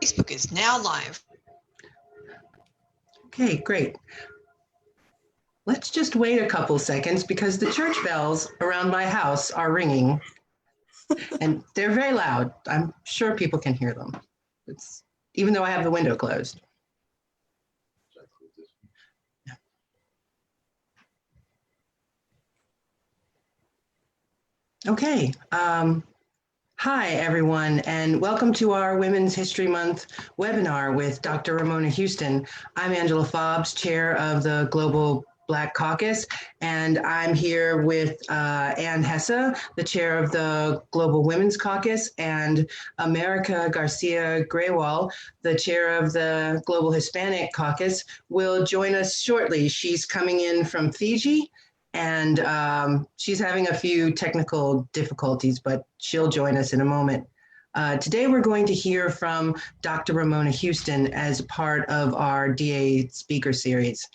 Facebook is now live. Okay, great. Let's just wait a couple seconds because the church bells around my house are ringing and they're very loud. I'm sure people can hear them. Even though I have the window closed. Okay. Hi, everyone, and welcome to our Women's History Month webinar with Dr. Ramona Houston. I'm Angela Fobbs, chair of the Global Black Caucus, and I'm here with Ann Hesse, the chair of the Global Women's Caucus, and America Garcia Grewal, the chair of the Global Hispanic Caucus, will join us shortly. She's coming in from Fiji, and she's having a few technical difficulties, but she'll join us in a moment. Today, we're going to hear from Dr. Ramona Houston as part of our DA speaker series.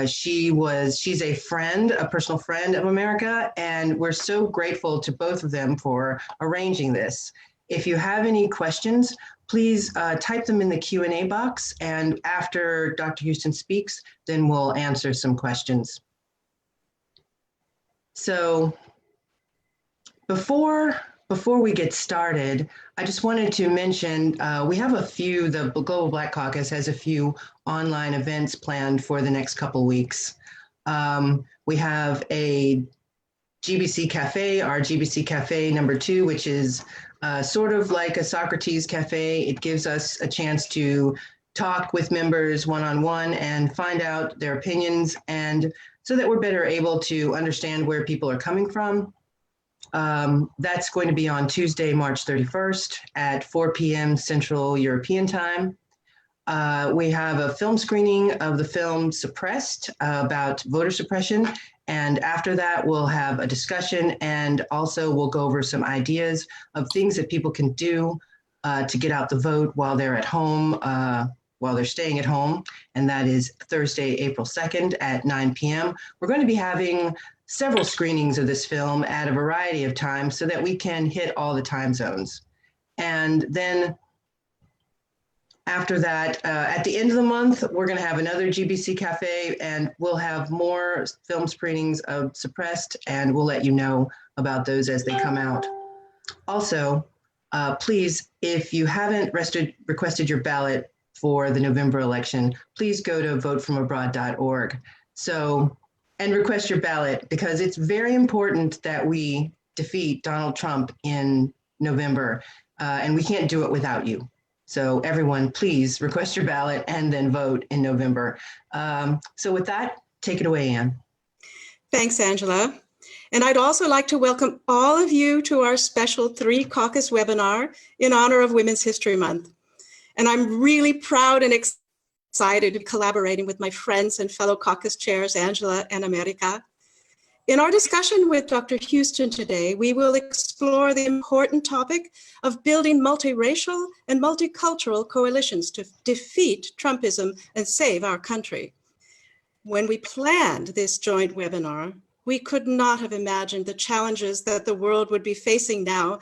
She's a friend, a personal friend of America, and we're so grateful to both of them for arranging this. If you have any questions, please type them in the Q&A box, and after Dr. Houston speaks, then we'll answer some questions. So before we get started, I just wanted to mention we have the Global Black Caucus has a few online events planned for the next couple weeks. We have a GBC Cafe, our GBC Cafe #2, which is sort of like a Socrates Cafe. It gives us a chance to talk with members one-on-one and find out their opinions, and so that we're better able to understand where people are coming from. That's going to be on Tuesday, March 31st at 4 p.m. Central European Time. We have a film screening of the film Suppressed about voter suppression. And after that, we'll have a discussion, and also we'll go over some ideas of things that people can do to get out the vote while they're at home, while they're staying at home. And that is Thursday, April 2nd at 9 p.m. We're going to be having several screenings of this film at a variety of times so that we can hit all the time zones. And then after that, at the end of the month, we're going to have another GBC Cafe, and we'll have more film screenings of Suppressed, and we'll let you know about those as they come out. Also, please, if you haven't requested your ballot for the November election, please go to votefromabroad.org. And request your ballot, because it's very important that we defeat Donald Trump in November, and we can't do it without you. So everyone, please request your ballot and then vote in November. So with that, take it away, Ann. Thanks, Angela. And I'd also like to welcome all of you to our special 3 Caucus webinar in honor of Women's History Month. And I'm really proud and excited to be collaborating with my friends and fellow caucus chairs, Angela and America. In our discussion with Dr. Houston today, we will explore the important topic of building multiracial and multicultural coalitions to defeat Trumpism and save our country. When we planned this joint webinar, we could not have imagined the challenges that the world would be facing now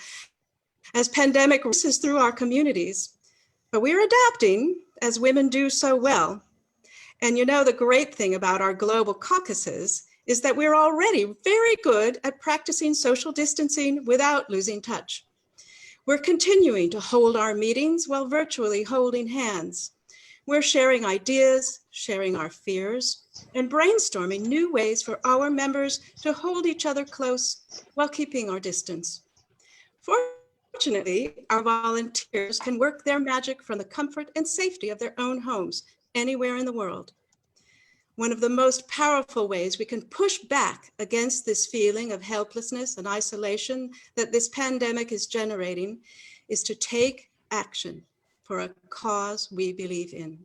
as pandemic races through our communities. But we're adapting, as women do so well. And you know, the great thing about our global caucuses is that we're already very good at practicing social distancing without losing touch. We're continuing to hold our meetings while virtually holding hands. We're sharing ideas, sharing our fears, and brainstorming new ways for our members to hold each other close while keeping our distance. Fortunately, our volunteers can work their magic from the comfort and safety of their own homes anywhere in the world. One of the most powerful ways we can push back against this feeling of helplessness and isolation that this pandemic is generating is to take action for a cause we believe in.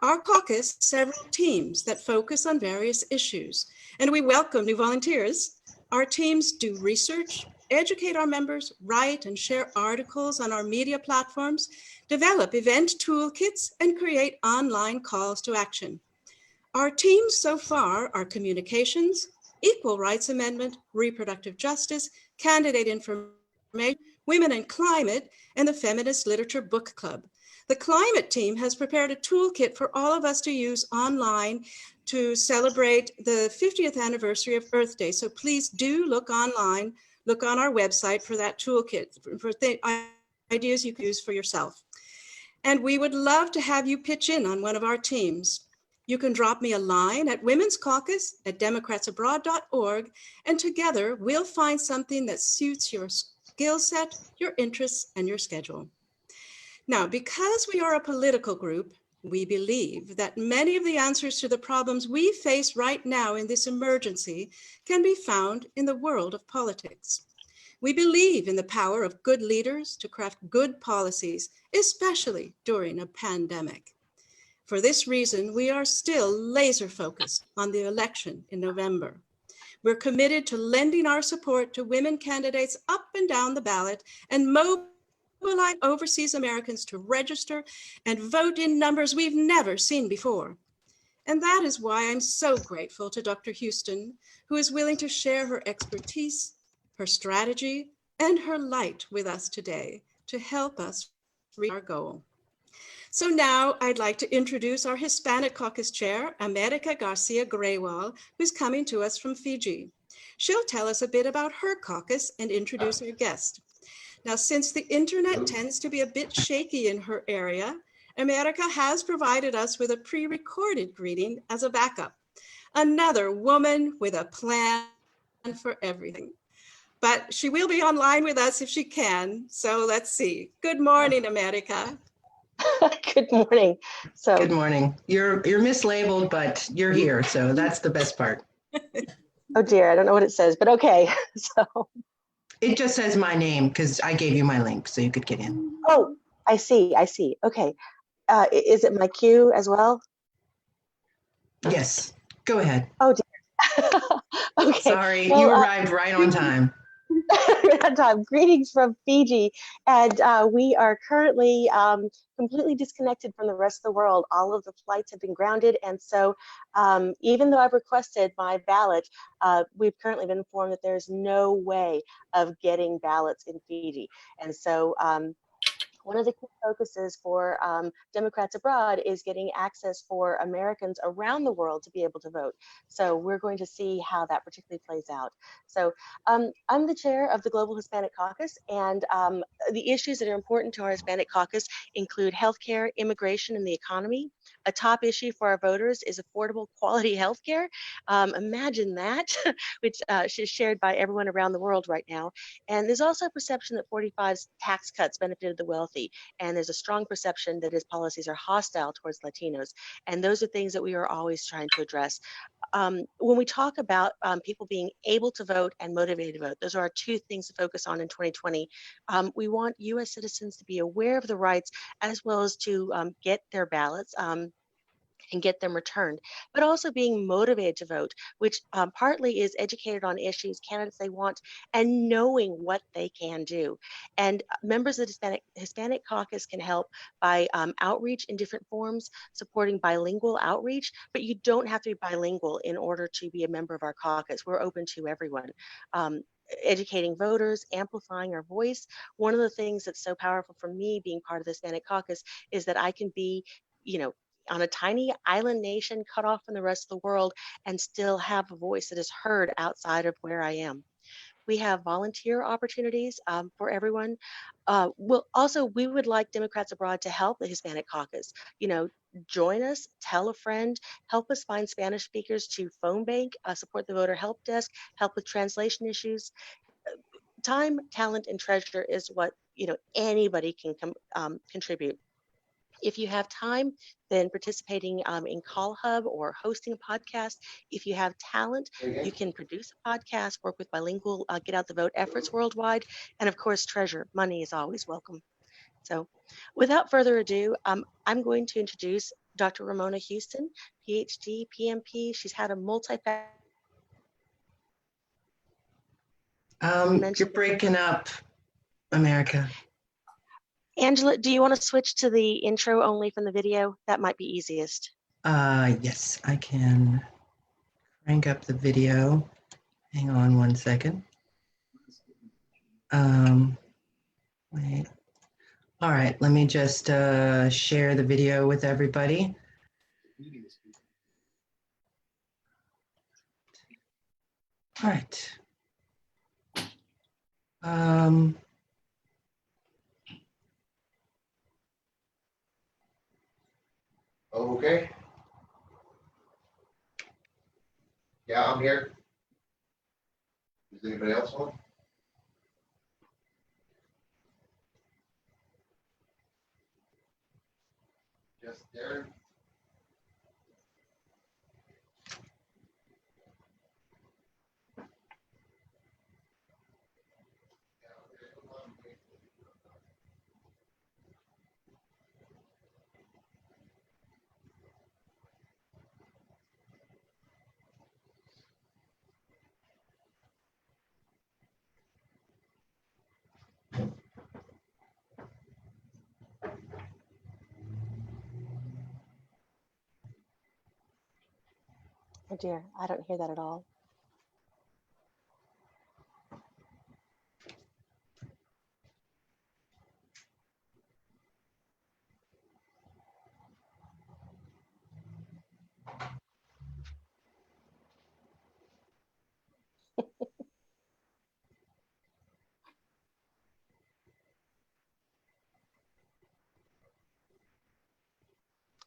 Our caucus has several teams that focus on various issues, and we welcome new volunteers. Our teams do research, educate our members, write and share articles on our media platforms, develop event toolkits, and create online calls to action. Our teams so far are communications, equal rights amendment, reproductive justice, candidate information, Women and Climate, and the Feminist Literature Book Club. The climate team has prepared a toolkit for all of us to use online to celebrate the 50th anniversary of Earth Day. So please do look online, look on our website for that toolkit, for ideas you can use for yourself. And we would love to have you pitch in on one of our teams. You can drop me a line at womenscaucus@democratsabroad.org, and together we'll find something that suits your skill set, your interests, and your schedule. Now, because we are a political group, we believe that many of the answers to the problems we face right now in this emergency can be found in the world of politics. We believe in the power of good leaders to craft good policies, especially during a pandemic. For this reason, we are still laser focused on the election in November. We're committed to lending our support to women candidates up and down the ballot and mobilize overseas Americans to register and vote in numbers we've never seen before. And that is why I'm so grateful to Dr. Houston, who is willing to share her expertise, her strategy, and her light with us today to help us reach our goal. So now I'd like to introduce our Hispanic Caucus Chair, America Garcia Graywall, who's coming to us from Fiji. She'll tell us a bit about her caucus and introduce our guest. Now, since the internet tends to be a bit shaky in her area, America has provided us with a pre-recorded greeting as a backup. Another woman with a plan for everything. But she will be online with us if she can. So let's see. Good morning, America. Good morning. Good morning. You're mislabeled, but you're here, so that's the best part. Oh dear, I don't know what it says, but okay. So it just says my name because I gave you my link so you could get in. Oh, I see. Okay. Is it my cue as well? Yes. Go ahead. Oh dear. Okay. Sorry, well, you arrived right on time. Greetings from Fiji, and we are currently completely disconnected from the rest of the world. All of the flights have been grounded, and so even though I've requested my ballot, we've currently been informed that there's no way of getting ballots in Fiji. And so one of the key focuses for Democrats abroad is getting access for Americans around the world to be able to vote. So we're going to see how that particularly plays out. So I'm the chair of the Global Hispanic Caucus, and the issues that are important to our Hispanic Caucus include healthcare, immigration, and the economy. A top issue for our voters is affordable quality healthcare. Imagine that, which is shared by everyone around the world right now. And there's also a perception that 45's tax cuts benefited the wealthy. And there's a strong perception that his policies are hostile towards Latinos. And those are things that we are always trying to address. When we talk about people being able to vote and motivated to vote, those are our two things to focus on in 2020. We want U.S. citizens to be aware of the rights as well as to get their ballots and get them returned, but also being motivated to vote, which partly is educated on issues, candidates they want, and knowing what they can do. And members of the Hispanic Caucus can help by outreach in different forms, supporting bilingual outreach, but you don't have to be bilingual in order to be a member of our caucus. We're open to everyone. Educating voters, amplifying our voice. One of the things that's so powerful for me being part of the Hispanic Caucus is that I can be, on a tiny island nation cut off from the rest of the world and still have a voice that is heard outside of where I am. We have volunteer opportunities for everyone. We would like Democrats abroad to help the Hispanic Caucus. Join us, tell a friend, help us find Spanish speakers to phone bank, support the voter help desk, help with translation issues. Time, talent, and treasure is what anybody can contribute. If you have time, then participating in Call Hub or hosting a podcast. If you have talent, you can produce a podcast, work with bilingual Get Out the Vote efforts worldwide. And of course, treasure, money is always welcome. So without further ado, I'm going to introduce Dr. Ramona Houston, Ph.D, PMP. She's had a You're breaking up, America. Angela, do you want to switch to the intro only from the video? That might be easiest. Yes, I can crank up the video. Hang on one second. Wait. All right, let me just share the video with everybody. All right. Okay. Yeah, I'm here. Is anybody else on? Just Darren. Oh dear, I don't hear that at all.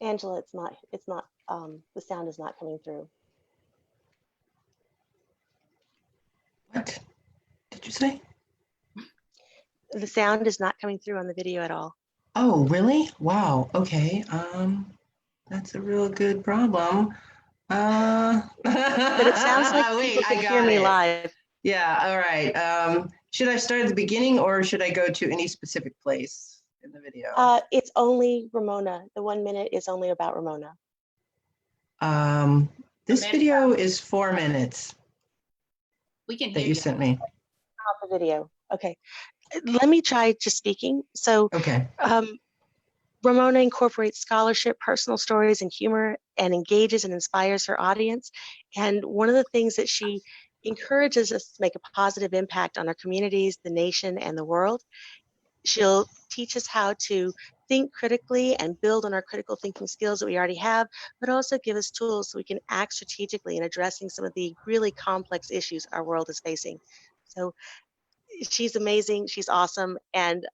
Angela, the sound is not coming through. What did you say? The sound is not coming through on the video at all. Oh, really? Wow. Okay. That's a real good problem. But it sounds like people Wait, can I hear got me it. live. Yeah. All right. Should I start at the beginning or should I go to any specific place in the video? It's only Ramona. The 1 minute is only about Ramona. This video is 4 minutes We can hear that you you. sent me. Off the video. Okay. Let me try just speaking. So Okay. Ramona incorporates scholarship, personal stories, and humor, and engages and inspires her audience. And one of the things that she encourages us to make a positive impact on our communities, the nation, and the world. She'll teach us how to think critically and build on our critical thinking skills that we already have, but also give us tools so we can act strategically in addressing some of the really complex issues our world is facing. So she's amazing, she's awesome, and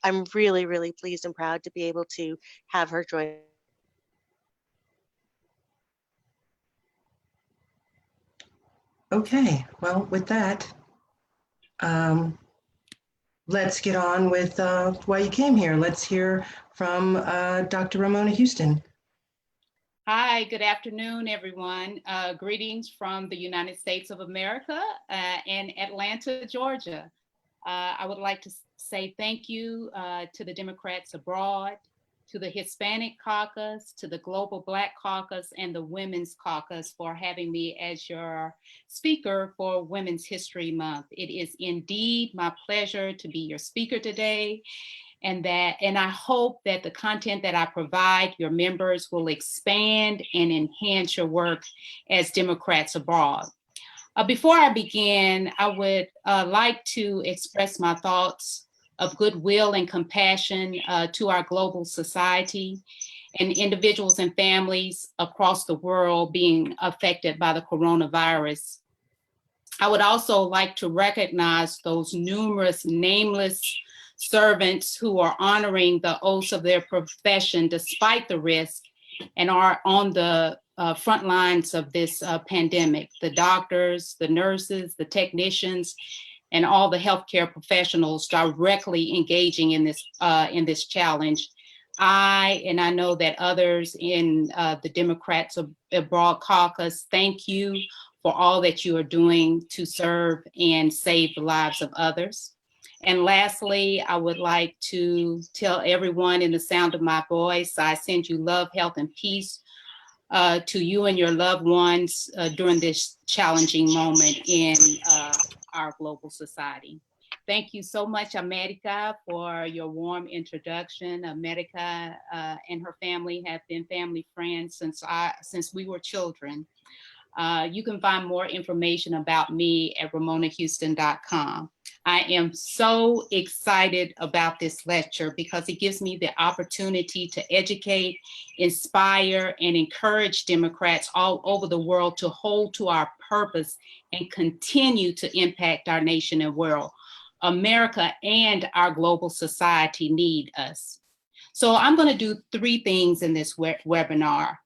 I'm really, really pleased and proud to be able to have her join. Okay. Well, with that, let's get on with why you came here. Let's hear from Dr. Ramona Houston. Hi, good afternoon, everyone. Greetings from the United States of America and Atlanta, Georgia. I would like to say thank you to the Democrats abroad, to the Hispanic Caucus, to the Global Black Caucus, and the Women's Caucus for having me as your speaker for Women's History Month. It is indeed my pleasure to be your speaker today. And I hope that the content that I provide your members will expand and enhance your work as Democrats abroad. Before I begin, I would like to express my thoughts of goodwill and compassion to our global society and individuals and families across the world being affected by the coronavirus. I would also like to recognize those numerous nameless servants who are honoring the oaths of their profession despite the risk and are on the front lines of this pandemic. The doctors, the nurses, the technicians, and all the healthcare professionals directly engaging in this challenge. I know that others in the Democrats Abroad Caucus, thank you for all that you are doing to serve and save the lives of others. And lastly, I would like to tell everyone in the sound of my voice, I send you love, health, and peace to you and your loved ones during this challenging moment in our global society. Thank you so much, America, for your warm introduction. America and her family have been family friends since we were children. You can find more information about me at RamonaHouston.com. I am so excited about this lecture because it gives me the opportunity to educate, inspire, and encourage Democrats all over the world to hold to our purpose and continue to impact our nation and world. America and our global society need us. So I'm going to do three things in this webinar.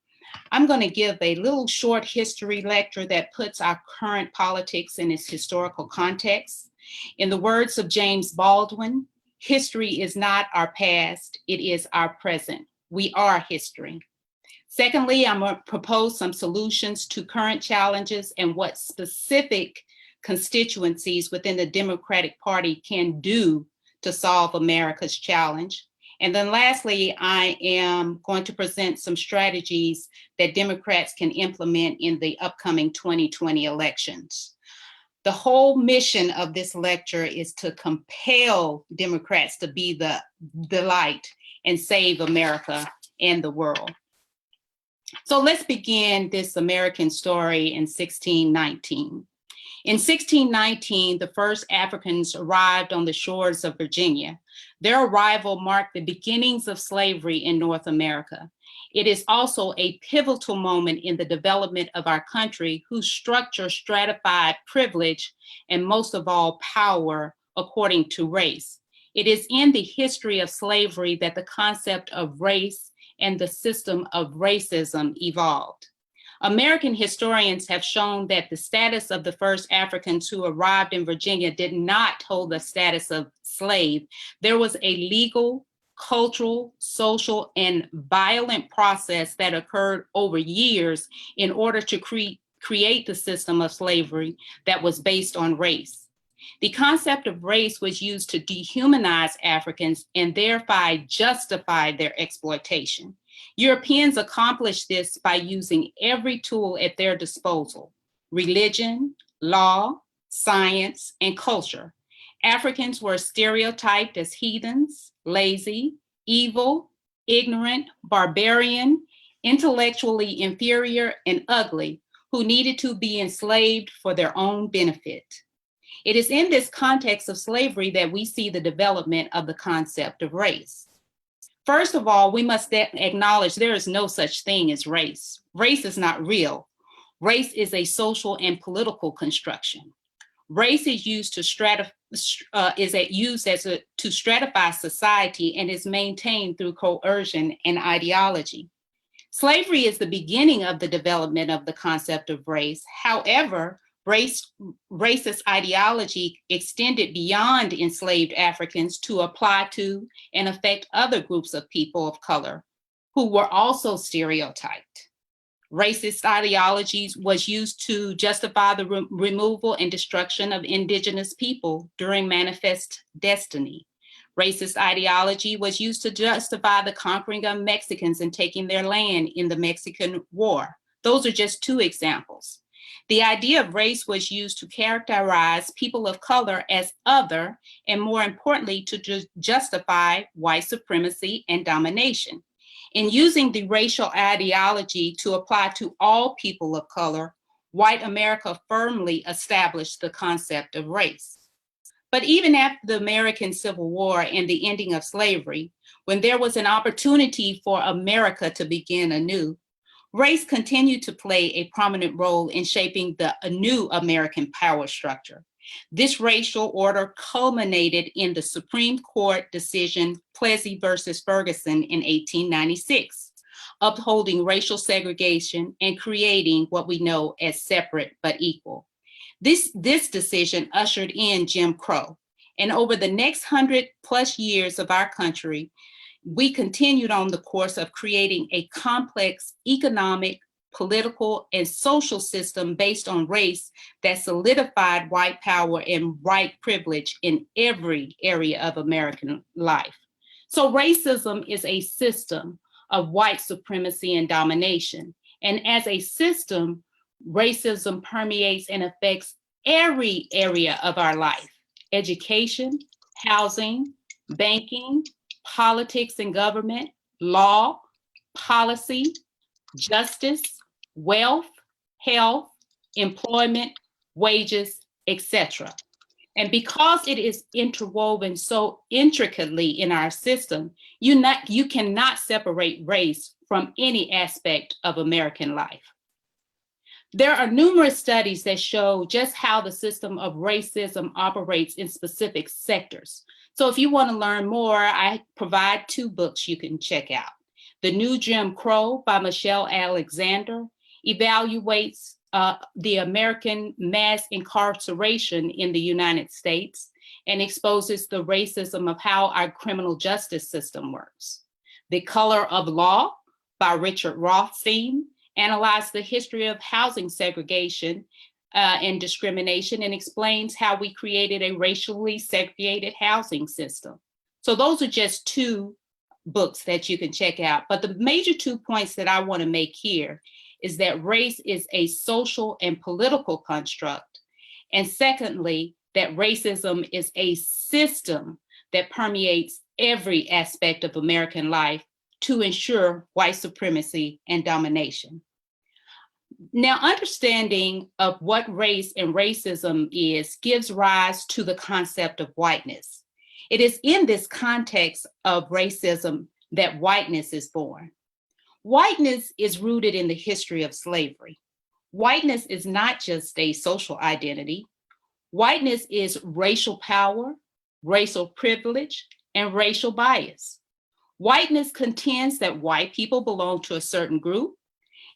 I'm going to give a little short history lecture that puts our current politics in its historical context. In the words of James Baldwin, history is not our past, it is our present. We are history. Secondly, I'm going to propose some solutions to current challenges and what specific constituencies within the Democratic Party can do to solve America's challenge. And then lastly, I am going to present some strategies that Democrats can implement in the upcoming 2020 elections. The whole mission of this lecture is to compel Democrats to be the light and save America and the world. So let's begin this American story in 1619. In 1619, the first Africans arrived on the shores of Virginia. Their arrival marked the beginnings of slavery in North America. It is also a pivotal moment in the development of our country, whose structure stratified privilege and most of all power according to race. It is in the history of slavery that the concept of race and the system of racism evolved. American historians have shown that the status of the first Africans who arrived in Virginia did not hold the status of slave. There was a legal, cultural, social, and violent process that occurred over years in order to create the system of slavery that was based on race. The concept of race was used to dehumanize Africans and thereby justify their exploitation. Europeans accomplished this by using every tool at their disposal: religion, law, science, and culture. Africans were stereotyped as heathens, lazy, evil, ignorant, barbarian, intellectually inferior, and ugly, who needed to be enslaved for their own benefit. It is in this context of slavery that we see the development of the concept of race. First of all, we must acknowledge there is no such thing as race. Race is not real. Race is a social and political construction. Race is used to stratify society and is maintained through coercion and ideology. Slavery is the beginning of the development of the concept of race. However, racist ideology extended beyond enslaved Africans to apply to and affect other groups of people of color who were also stereotyped. Racist ideologies was used to justify the removal and destruction of indigenous people during Manifest Destiny. Racist ideology was used to justify the conquering of Mexicans and taking their land in the Mexican War. Those are just two examples. The idea of race was used to characterize people of color as other, and more importantly, to justify white supremacy and domination. In using the racial ideology to apply to all people of color, white America firmly established the concept of race. But even after the American Civil War and the ending of slavery, when there was an opportunity for America to begin anew, race continued to play a prominent role in shaping a new American power structure. This racial order culminated in the Supreme Court decision Plessy versus Ferguson in 1896, upholding racial segregation and creating what we know as separate but equal. This decision ushered in Jim Crow, and over the next 100+ years of our country, we continued on the course of creating a complex economic, political, and social system based on race that solidified white power and white privilege in every area of American life. So racism is a system of white supremacy and domination. And as a system, racism permeates and affects every area of our life: education, housing, banking, politics and government, law, policy, justice, wealth, health, employment, wages, etc. And because it is interwoven so intricately in our system, you cannot separate race from any aspect of American life. There are numerous studies that show just how the system of racism operates in specific sectors. So if you want to learn more, I provide 2 books you can check out. The New Jim Crow by Michelle Alexander evaluates the American mass incarceration in the United States and exposes the racism of how our criminal justice system works. The Color of Law by Richard Rothstein analyzes the history of housing segregation and discrimination and explains how we created a racially segregated housing system. So those are just 2 books that you can check out. But the major 2 points that I want to make here is that race is a social and political construct. And secondly, that racism is a system that permeates every aspect of American life to ensure white supremacy and domination. Now, understanding of what race and racism is gives rise to the concept of whiteness. It is in this context of racism that whiteness is born. Whiteness is rooted in the history of slavery. Whiteness is not just a social identity. Whiteness is racial power, racial privilege, and racial bias. Whiteness contends that white people belong to a certain group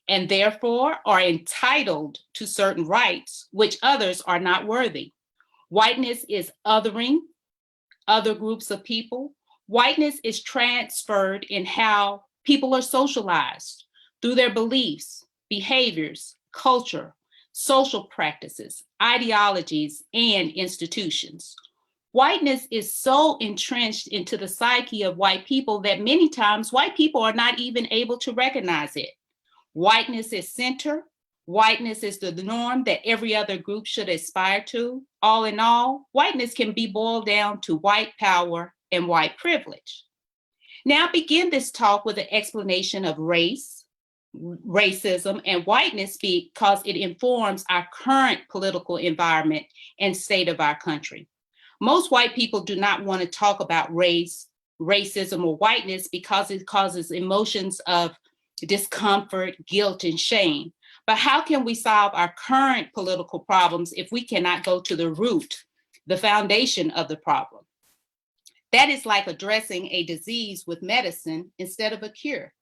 and therefore are entitled to certain rights which others are not worthy. Whiteness is othering other groups of people. Whiteness is transferred in how people are socialized through their beliefs, behaviors, culture, social practices, ideologies, and institutions. Whiteness is so entrenched into the psyche of white people that many times white people are not even able to recognize it. Whiteness is center. Whiteness is the norm that every other group should aspire to. All in all, whiteness can be boiled down to white power and white privilege. Now I begin this talk with an explanation of race, racism, and whiteness because it informs our current political environment and state of our country. Most white people do not want to talk about race, racism, or whiteness because it causes emotions of discomfort, guilt, and shame. But how can we solve our current political problems if we cannot go to the root, the foundation of the problem? That is like addressing a disease with medicine instead of a cure.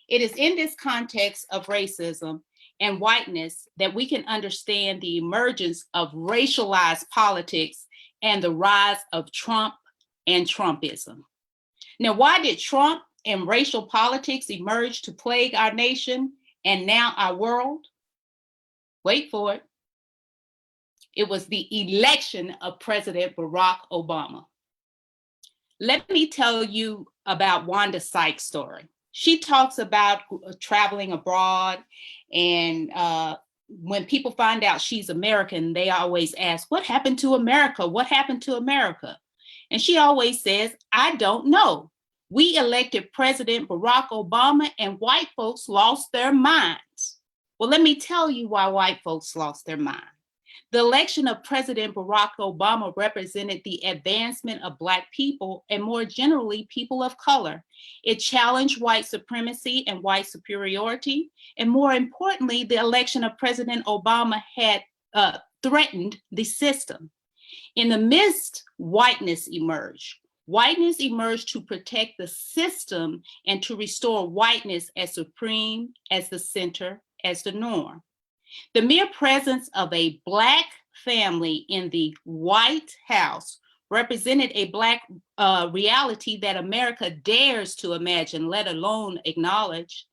It is in this context of racism and whiteness that we can understand the emergence of racialized politics and the rise of Trump and Trumpism. Now, why did Trump and racial politics emerge to plague our nation and now our world? Wait for it. It was the election of President Barack Obama. Let me tell you about Wanda Sykes' story. She talks about traveling abroad, and when people find out she's American, they always ask, what happened to America? What happened to America? And she always says, I don't know. We elected President Barack Obama and white folks lost their minds. Well, let me tell you why white folks lost their mind. The election of President Barack Obama represented the advancement of Black people and more generally people of color. It challenged white supremacy and white superiority. And more importantly, the election of President Obama had threatened the system. In the midst, whiteness emerged. Whiteness emerged to protect the system and to restore whiteness as supreme, as the center, as the norm. The mere presence of a Black family in the White House represented a Black reality that America dares to imagine, let alone acknowledge.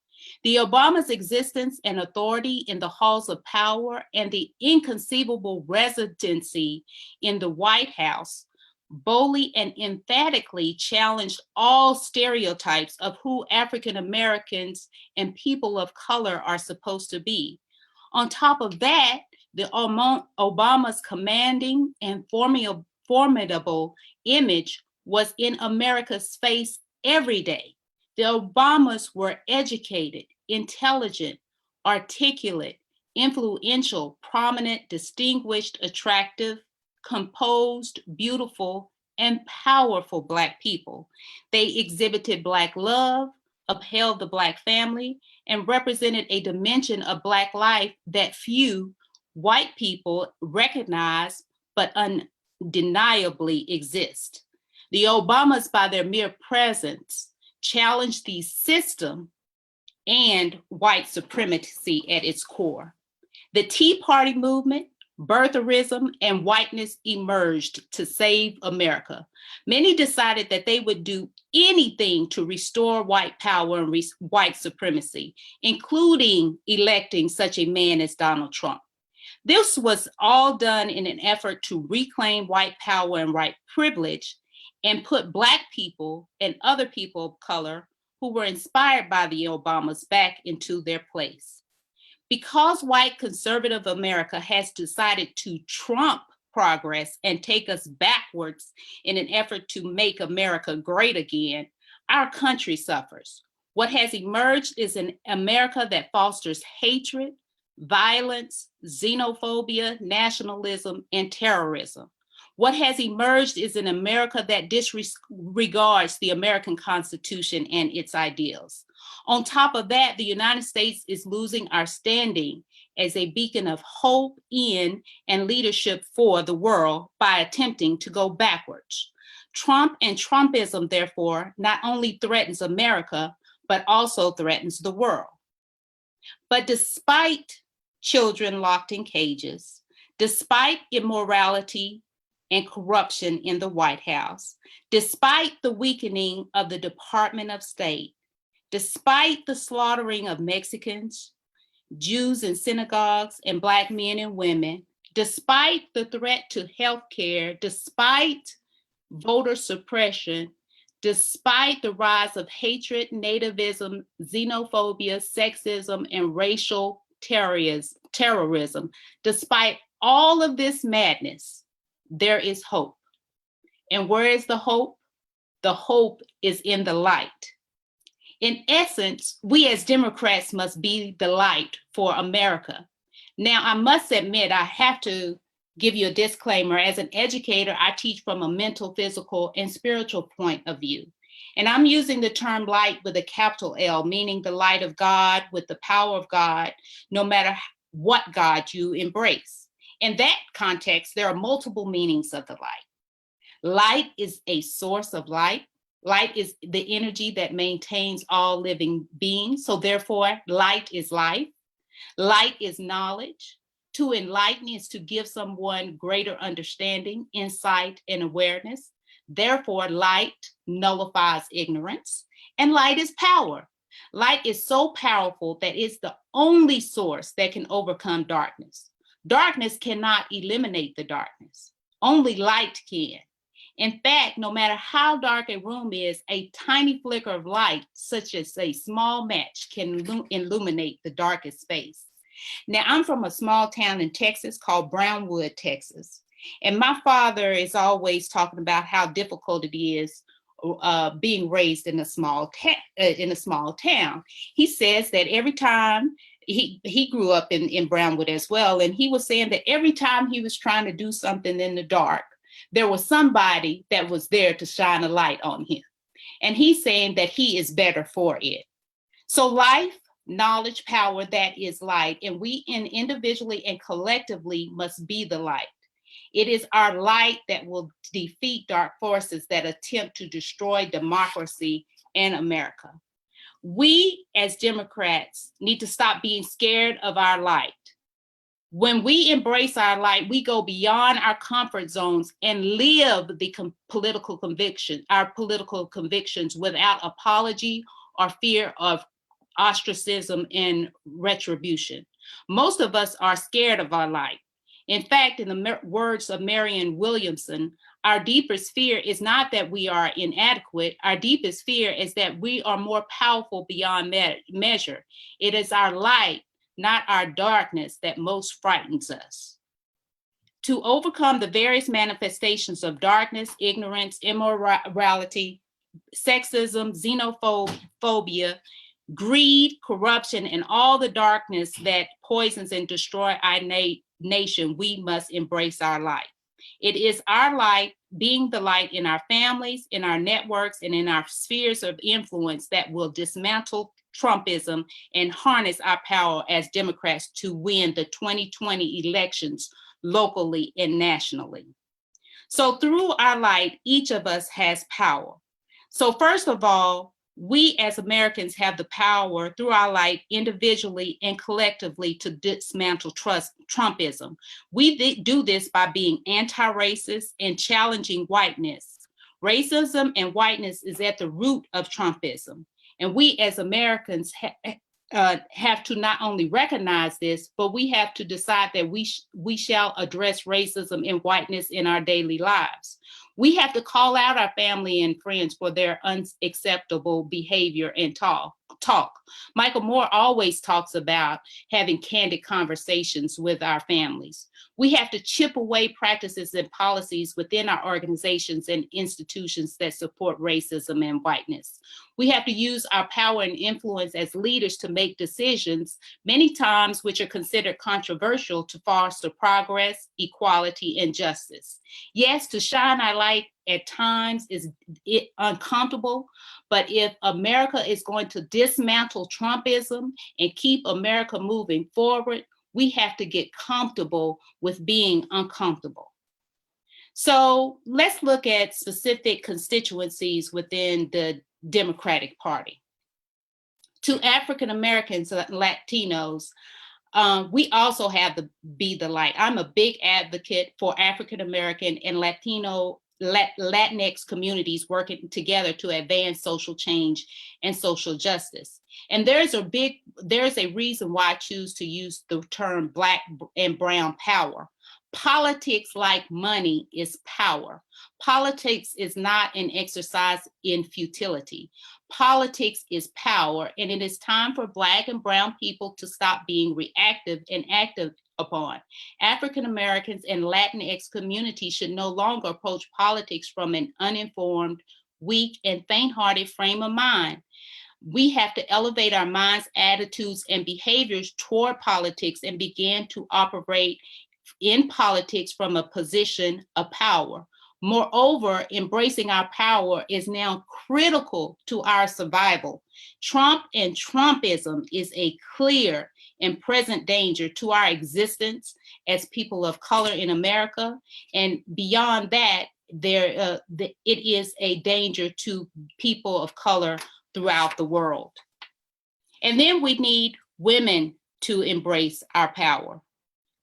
The Obama's existence and authority in the halls of power and the inconceivable residency in the White House boldly and emphatically challenged all stereotypes of who African Americans and people of color are supposed to be. On top of that, the Obama's commanding and formidable image was in America's face every day. The Obamas were educated, intelligent, articulate, influential, prominent, distinguished, attractive, composed, beautiful, and powerful Black people. They exhibited Black love, upheld the Black family, and represented a dimension of Black life that few white people recognize but undeniably exist. The Obamas, by their mere presence, challenged the system and white supremacy at its core. The Tea Party movement, birtherism, and whiteness emerged to save America. Many decided that they would do anything to restore white power and white supremacy, including electing such a man as Donald Trump. This was all done in an effort to reclaim white power and white privilege and put Black people and other people of color who were inspired by the Obamas back into their place. Because white conservative America has decided to trump progress and take us backwards in an effort to make America great again, our country suffers. What has emerged is an America that fosters hatred, violence, xenophobia, nationalism, and terrorism. What has emerged is an America that disregards the American Constitution and its ideals. On top of that, the United States is losing our standing as a beacon of hope in and leadership for the world by attempting to go backwards. Trump and Trumpism, therefore, not only threatens America, but also threatens the world. But despite children locked in cages, despite immorality and corruption in the White House, despite the weakening of the Department of State, despite the slaughtering of Mexicans, Jews in synagogues, and Black men and women, despite the threat to healthcare, despite voter suppression, despite the rise of hatred, nativism, xenophobia, sexism, and racial terrorism, despite all of this madness, there is hope. And where is the hope? The hope is in the light. In essence, we as Democrats must be the light for America. Now, I must admit, I have to give you a disclaimer. As an educator, I teach from a mental, physical, and spiritual point of view. And I'm using the term light with a capital L, meaning the light of God with the power of God, no matter what God you embrace. In that context, there are multiple meanings of the light. Light is a source of light. Light is the energy that maintains all living beings. So therefore, light is life. Light is knowledge. To enlighten is to give someone greater understanding, insight, and awareness. Therefore, light nullifies ignorance. And light is power. Light is so powerful that it's the only source that can overcome darkness. Darkness cannot eliminate the darkness. Only light can. In fact, no matter how dark a room is, a tiny flicker of light, such as a small match, can illuminate the darkest space. Now, I'm from a small town in Texas called Brownwood, Texas. And my father is always talking about how difficult it is being raised in a small town. He says that every time he grew up in Brownwood as well, and he was saying that every time he was trying to do something in the dark, there was somebody that was there to shine a light on him. And he's saying that he is better for it. So life, knowledge, power, that is light. And we individually and collectively must be the light. It is our light that will defeat dark forces that attempt to destroy democracy in America. We as Democrats need to stop being scared of our light. When we embrace our light, we go beyond our comfort zones and live the political convictions without apology or fear of ostracism and retribution. Most of us are scared of our light. In fact, in the words of Marianne Williamson, our deepest fear is not that we are inadequate. Our deepest fear is that we are more powerful beyond measure. It is our light, not our darkness, that most frightens us. To overcome the various manifestations of darkness, ignorance, immorality, sexism, xenophobia, greed, corruption, and all the darkness that poisons and destroys our nation, we must embrace our light. It is our light, being the light in our families, in our networks, and in our spheres of influence that will dismantle Trumpism and harness our power as Democrats to win the 2020 elections locally and nationally. So through our light, each of us has power. So first of all, we as Americans have the power through our light individually and collectively to dismantle Trumpism. We do this by being anti-racist and challenging whiteness. Racism and whiteness is at the root of Trumpism. And we as Americans have to not only recognize this, but we have to decide that we shall address racism and whiteness in our daily lives. We have to call out our family and friends for their unacceptable behavior and talk. Michael Moore always talks about having candid conversations with our families. We have to chip away practices and policies within our organizations and institutions that support racism and whiteness. We have to use our power and influence as leaders to make decisions, many times which are considered controversial, to foster progress, equality, and justice. Yes, to shine our light at times is uncomfortable, but if America is going to dismantle Trumpism and keep America moving forward, we have to get comfortable with being uncomfortable. So let's look at specific constituencies within the Democratic Party. To African Americans, Latinos, we also have to be the light. I'm a big advocate for African American and Latinx communities working together to advance social change and social justice. And there's a reason why I choose to use the term Black and brown power. Politics, like money, is power. Politics is not an exercise in futility. Politics is power, and it is time for Black and brown people to stop being reactive and active upon. African Americans and Latinx communities should no longer approach politics from an uninformed, weak, and faint-hearted frame of mind. We have to elevate our minds, attitudes, and behaviors toward politics and begin to operate in politics from a position of power. Moreover, embracing our power is now critical to our survival. Trump and Trumpism is a clear and present danger to our existence as people of color in America. And beyond that, it is a danger to people of color throughout the world. And then we need women to embrace our power.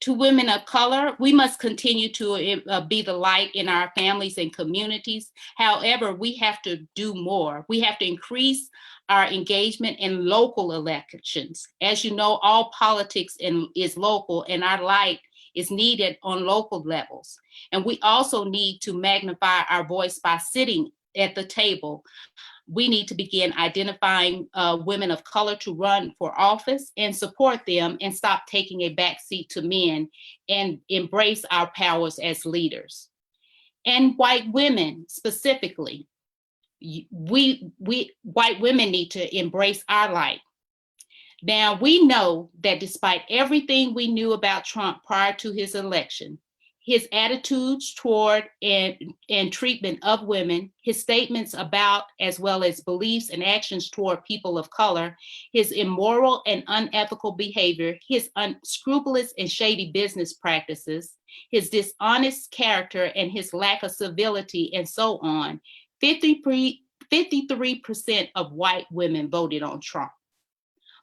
To women of color, we must continue to be the light in our families and communities. However, we have to do more. We have to increase our engagement in local elections. As you know, all politics is local, and our light is needed on local levels. And we also need to magnify our voice by sitting at the table. We need to begin identifying women of color to run for office and support them, and stop taking a backseat to men and embrace our powers as leaders. And white women specifically, we white women need to embrace our light. Now, we know that despite everything we knew about Trump prior to his election, his attitudes toward and treatment of women, his statements about, as well as beliefs and actions toward people of color, his immoral and unethical behavior, his unscrupulous and shady business practices, his dishonest character, and his lack of civility, and so on, 53% of white women voted on Trump.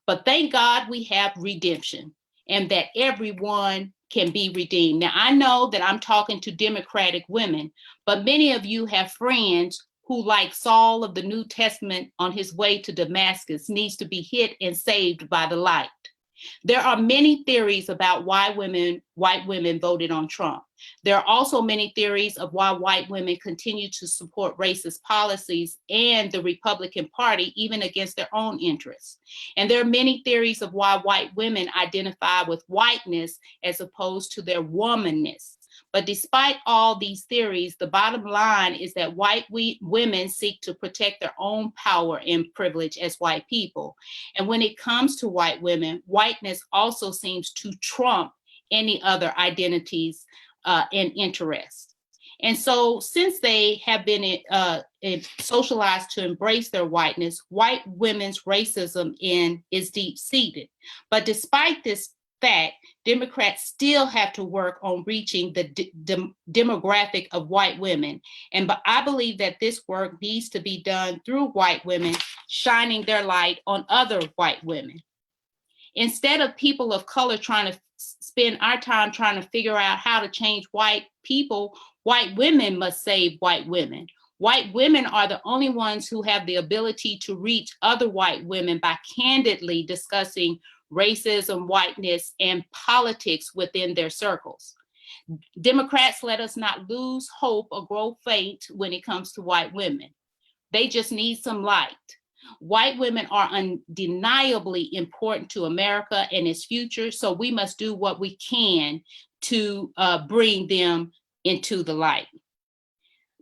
But thank God we have redemption, and that everyone can be redeemed. Now, I know that I'm talking to Democratic women, but many of you have friends who, like Saul of the New Testament on his way to Damascus, needs to be hit and saved by the light. There are many theories about why white women voted on Trump. There are also many theories of why white women continue to support racist policies and the Republican Party, even against their own interests. And there are many theories of why white women identify with whiteness as opposed to their womanness. But despite all these theories, the bottom line is that white women seek to protect their own power and privilege as white people. And when it comes to white women, whiteness also seems to trump any other identities and interests. And so since they have been socialized to embrace their whiteness, white women's racism is deep-seated. But despite this fact, Democrats still have to work on reaching the demographic of white women. But I believe that this work needs to be done through white women shining their light on other white women. Instead of people of color trying to spend our time trying to figure out how to change white people, white women must save white women. White women are the only ones who have the ability to reach other white women by candidly discussing racism, whiteness, and politics within their circles. Democrats, let us not lose hope or grow faint when it comes to white women. They just need some light. White women are undeniably important to America and its future, so we must do what we can to bring them into the light.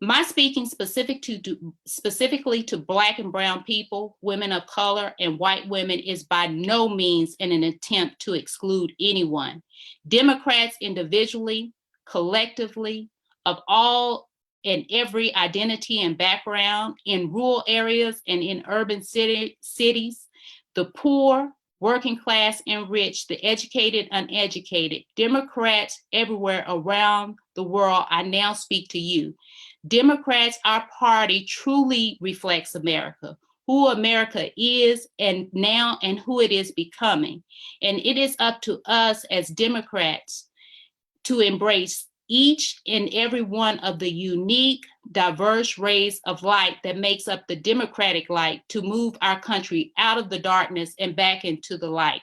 My speaking specifically to Black and brown people, women of color, and white women is by no means in an attempt to exclude anyone. Democrats individually, collectively, of all and every identity and background, in rural areas and in urban cities, the poor, working class and rich, the educated, uneducated, Democrats everywhere around the world, I now speak to you. Democrats, our party truly reflects America, who America is and now and who it is becoming. And it is up to us as Democrats to embrace each and every one of the unique, diverse rays of light that makes up the democratic light to move our country out of the darkness and back into the light.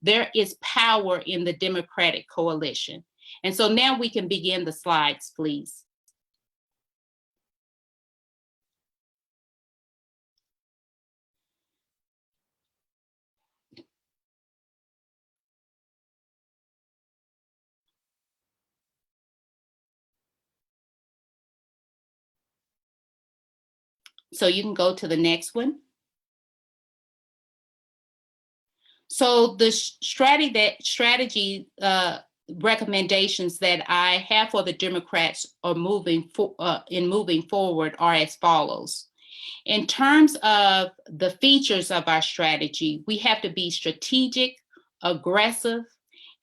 There is power in the Democratic coalition. And so now we can begin the slides, please. So you can go to the next one. So the strategy recommendations that I have for the Democrats are moving forward are as follows. In terms of the features of our strategy, we have to be strategic, aggressive,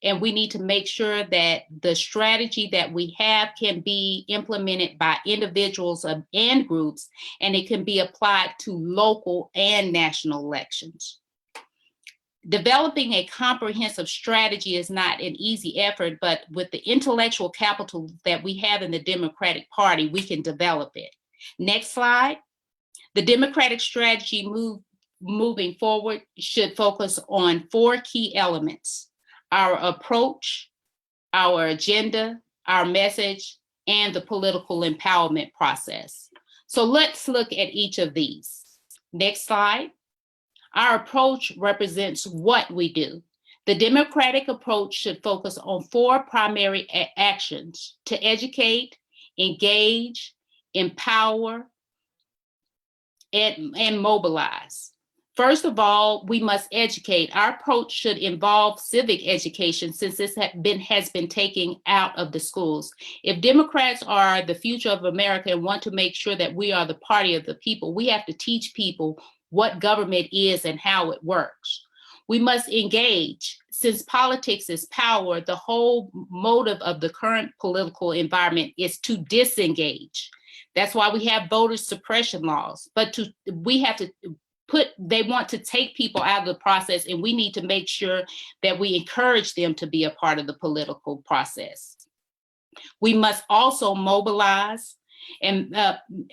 and we need to make sure that the strategy that we have can be implemented by individuals and groups, and it can be applied to local and national elections. Developing a comprehensive strategy is not an easy effort, but with the intellectual capital that we have in the Democratic Party, we can develop it. Next slide. The Democratic strategy moving forward should focus on 4 key elements: our approach, our agenda, our message, and the political empowerment process. So let's look at each of these. Next slide. Our approach represents what we do. The Democratic approach should focus on 4 primary actions: to educate, engage, empower, and mobilize. First of all, we must educate. Our approach should involve civic education, since this has been taken out of the schools. If Democrats are the future of America and want to make sure that we are the party of the people, we have to teach people what government is and how it works. We must engage. Since politics is power, the whole motive of the current political environment is to disengage. That's why we have voter suppression laws. But we have to they want to take people out of the process, and we need to make sure that we encourage them to be a part of the political process. We must also mobilize and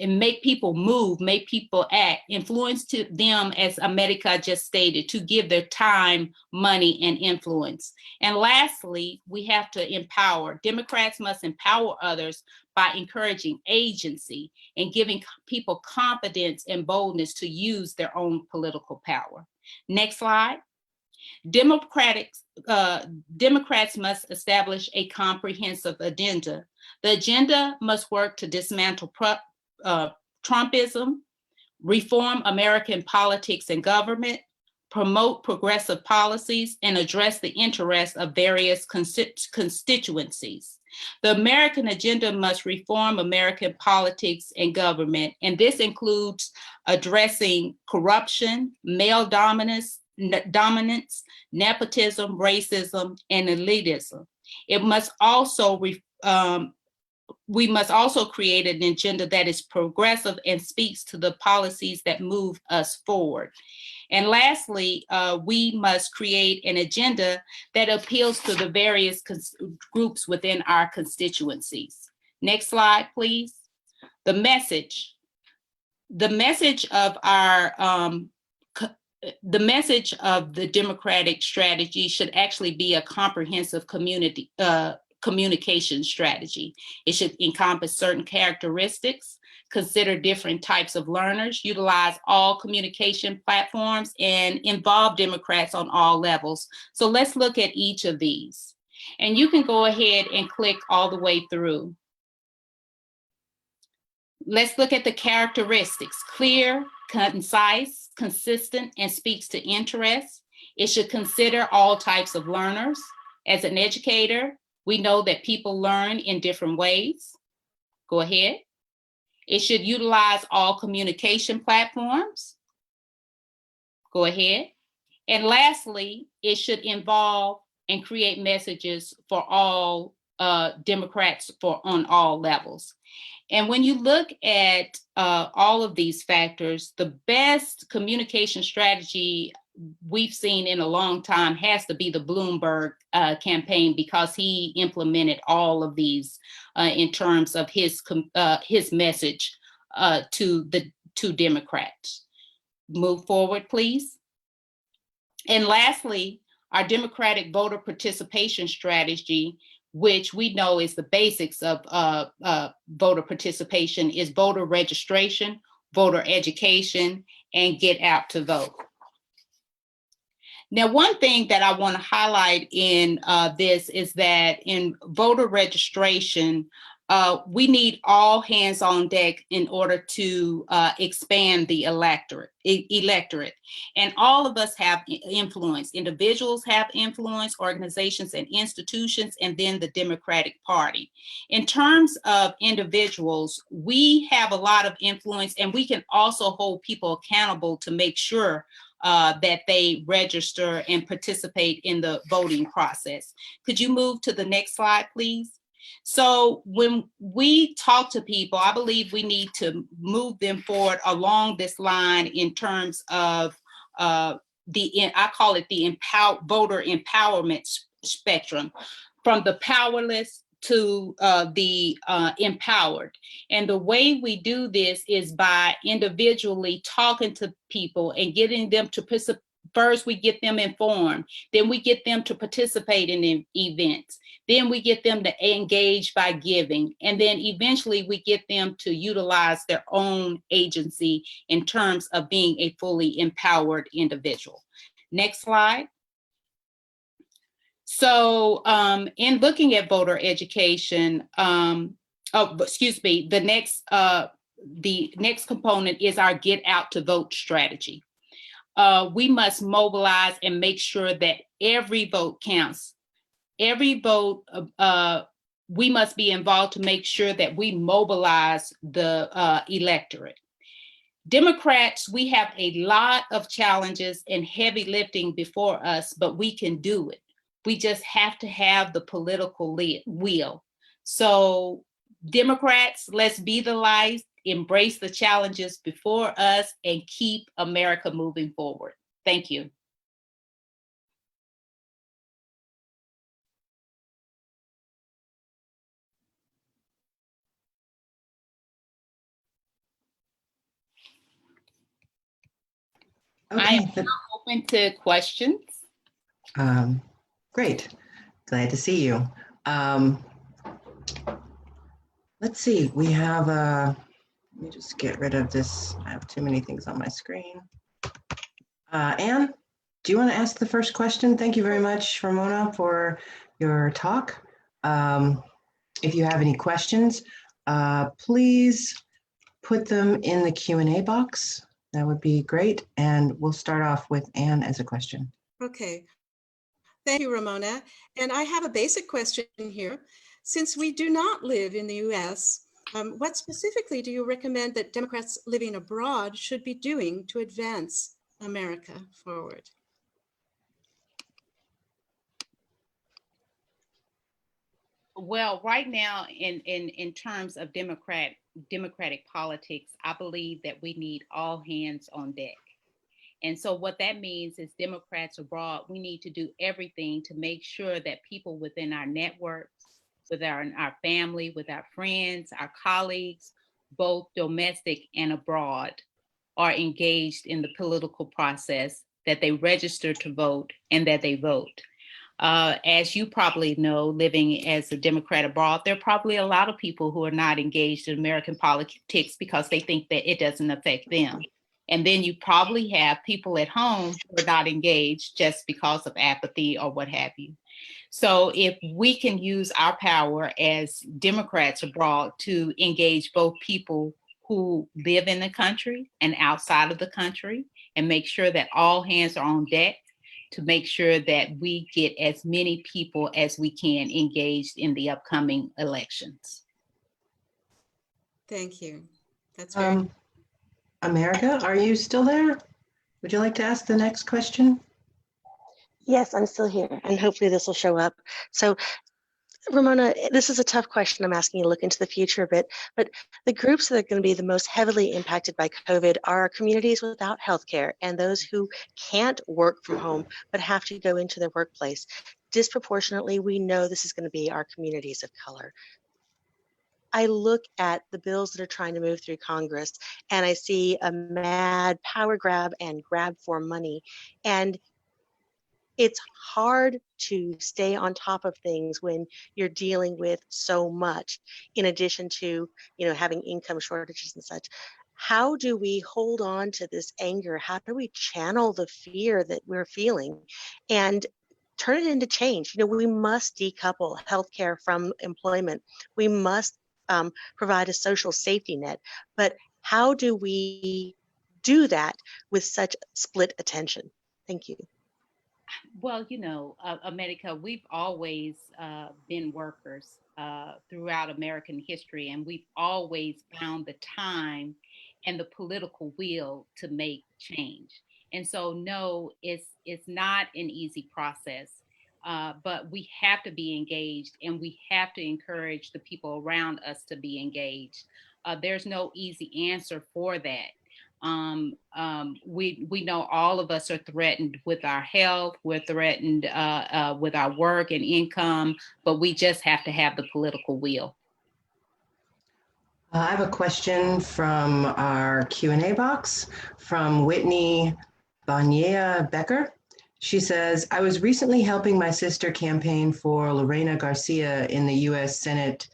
make people move, make people act, influence to them, as America just stated, to give their time, money, and influence. And lastly, we have to empower. Democrats must empower others by encouraging agency and giving people confidence and boldness to use their own political power. Next slide. Democrats must establish a comprehensive agenda. The agenda must work to dismantle Trumpism, reform American politics and government, promote progressive policies, and address the interests of various constituencies. The American agenda must reform American politics and government, and this includes addressing corruption, male dominance, nepotism, racism, and elitism. It must also we must also create an agenda that is progressive and speaks to the policies that move us forward. And lastly, we must create an agenda that appeals to the various groups within our constituencies. Next slide, please. The message. The message of the message of the Democratic strategy should actually be a comprehensive communication strategy. It should encompass certain characteristics, consider different types of learners, utilize all communication platforms, and involve Democrats on all levels. So let's look at each of these. And you can go ahead and click all the way through. Let's look at the characteristics: clear, concise, consistent, and speaks to interests. It should consider all types of learners. As an educator, we know that people learn in different ways. Go ahead. It should utilize all communication platforms. Go ahead. And lastly, it should involve and create messages for all Democrats on all levels. And when you look at all of these factors, the best communication strategy we've seen in a long time has to be the Bloomberg campaign, because he implemented all of these in terms of his message to Democrats. Move forward, please. And lastly, our Democratic voter participation strategy, which we know is the basics of voter participation, is voter registration, voter education, and get out to vote. Now, one thing that I want to highlight in this is that in voter registration, we need all hands on deck in order to expand the electorate. And all of us have influence. Individuals have influence, organizations and institutions, and then the Democratic Party. In terms of individuals, we have a lot of influence, and we can also hold people accountable to make sure that they register and participate in the voting process. Could you move to the next slide, please? So when we talk to people, I believe we need to move them forward along this line in terms of I call it the voter empowerment spectrum, from the powerless to the empowered. And the way we do this is by individually talking to people and getting them to participate. First, we get them informed, then we get them to participate in events, then we get them to engage by giving, and then eventually we get them to utilize their own agency in terms of being a fully empowered individual. Next slide. So in looking at voter education, the next component is our get out to vote strategy. We must mobilize and make sure that every vote counts. Every vote, we must be involved to make sure that we mobilize the electorate. Democrats, we have a lot of challenges and heavy lifting before us, but we can do it. We just have to have the political will. So Democrats, let's be the light, embrace the challenges before us, and keep America moving forward. Thank you. Okay. I am now open to questions. Great. Glad to see you. Let's see. We have let me just get rid of this. I have too many things on my screen. Anne, do you want to ask the first question? Thank you very much, Ramona, for your talk. If you have any questions, please put them in the Q&A box That would be great. And we'll start off with Anne as a question. Okay. Thank you, Ramona. And I have a basic question here. Since we do not live in the US, what specifically do you recommend that Democrats living abroad should be doing to advance America forward? Well, right now, in terms of democratic politics, I believe that we need all hands on deck. And so what that means is Democrats abroad, we need to do everything to make sure that people within our networks, with our family, with our friends, our colleagues, both domestic and abroad, are engaged in the political process, that they register to vote and that they vote. As you probably know, living as a Democrat abroad, there are probably a lot of people who are not engaged in American politics because they think that it doesn't affect them. And then you probably have people at home who are not engaged just because of apathy or what have you. So if we can use our power as Democrats abroad to engage both people who live in the country and outside of the country, and make sure that all hands are on deck, to make sure that we get as many people as we can engaged in the upcoming elections. Thank you. That's very America, are you still there? Would you like to ask the next question? Yes, I'm still here, and hopefully this will show up. So, Ramona, this is a tough question. I'm asking you to look into the future a bit, but the groups that are going to be the most heavily impacted by COVID are communities without healthcare and those who can't work from home but have to go into their workplace. Disproportionately, we know this is going to be our communities of color. I look at the bills that are trying to move through Congress, and I see a mad power grab and grab for money. And it's hard to stay on top of things when you're dealing with so much, in addition to, having income shortages and such. How do we hold on to this anger? How do we channel the fear that we're feeling and turn it into change? We must decouple healthcare from employment. We must provide a social safety net. But how do we do that with such split attention? Thank you. Well, America, we've always been workers throughout American history, and we've always found the time and the political will to make change. And so, no, it's not an easy process, but we have to be engaged, and we have to encourage the people around us to be engaged. There's no easy answer for that. We know all of us are threatened with our health, we're threatened with our work and income, but we just have to have the political will. I have a question from our Q&A box from Whitney Banya Becker. She says, I was recently helping my sister campaign for Lorena Garcia in the US Senate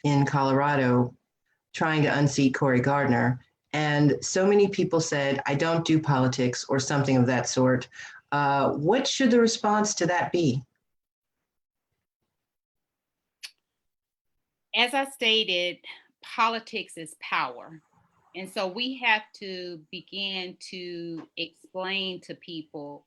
in Colorado, trying to unseat Cory Gardner. And so many people said, I don't do politics or something of that sort. What should the response to that be? As I stated, politics is power. And so we have to begin to explain to people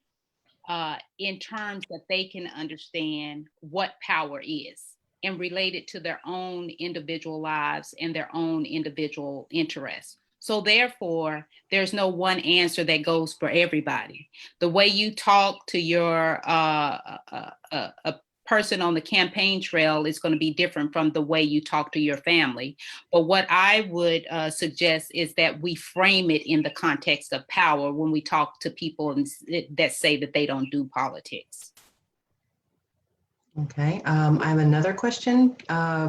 in terms that they can understand what power is and relate it to their own individual lives and their own individual interests. So therefore, there's no one answer that goes for everybody. The way you talk to your a person on the campaign trail is going to be different from the way you talk to your family. But what I would suggest is that we frame it in the context of power when we talk to people that say that they don't do politics. Okay, I have another question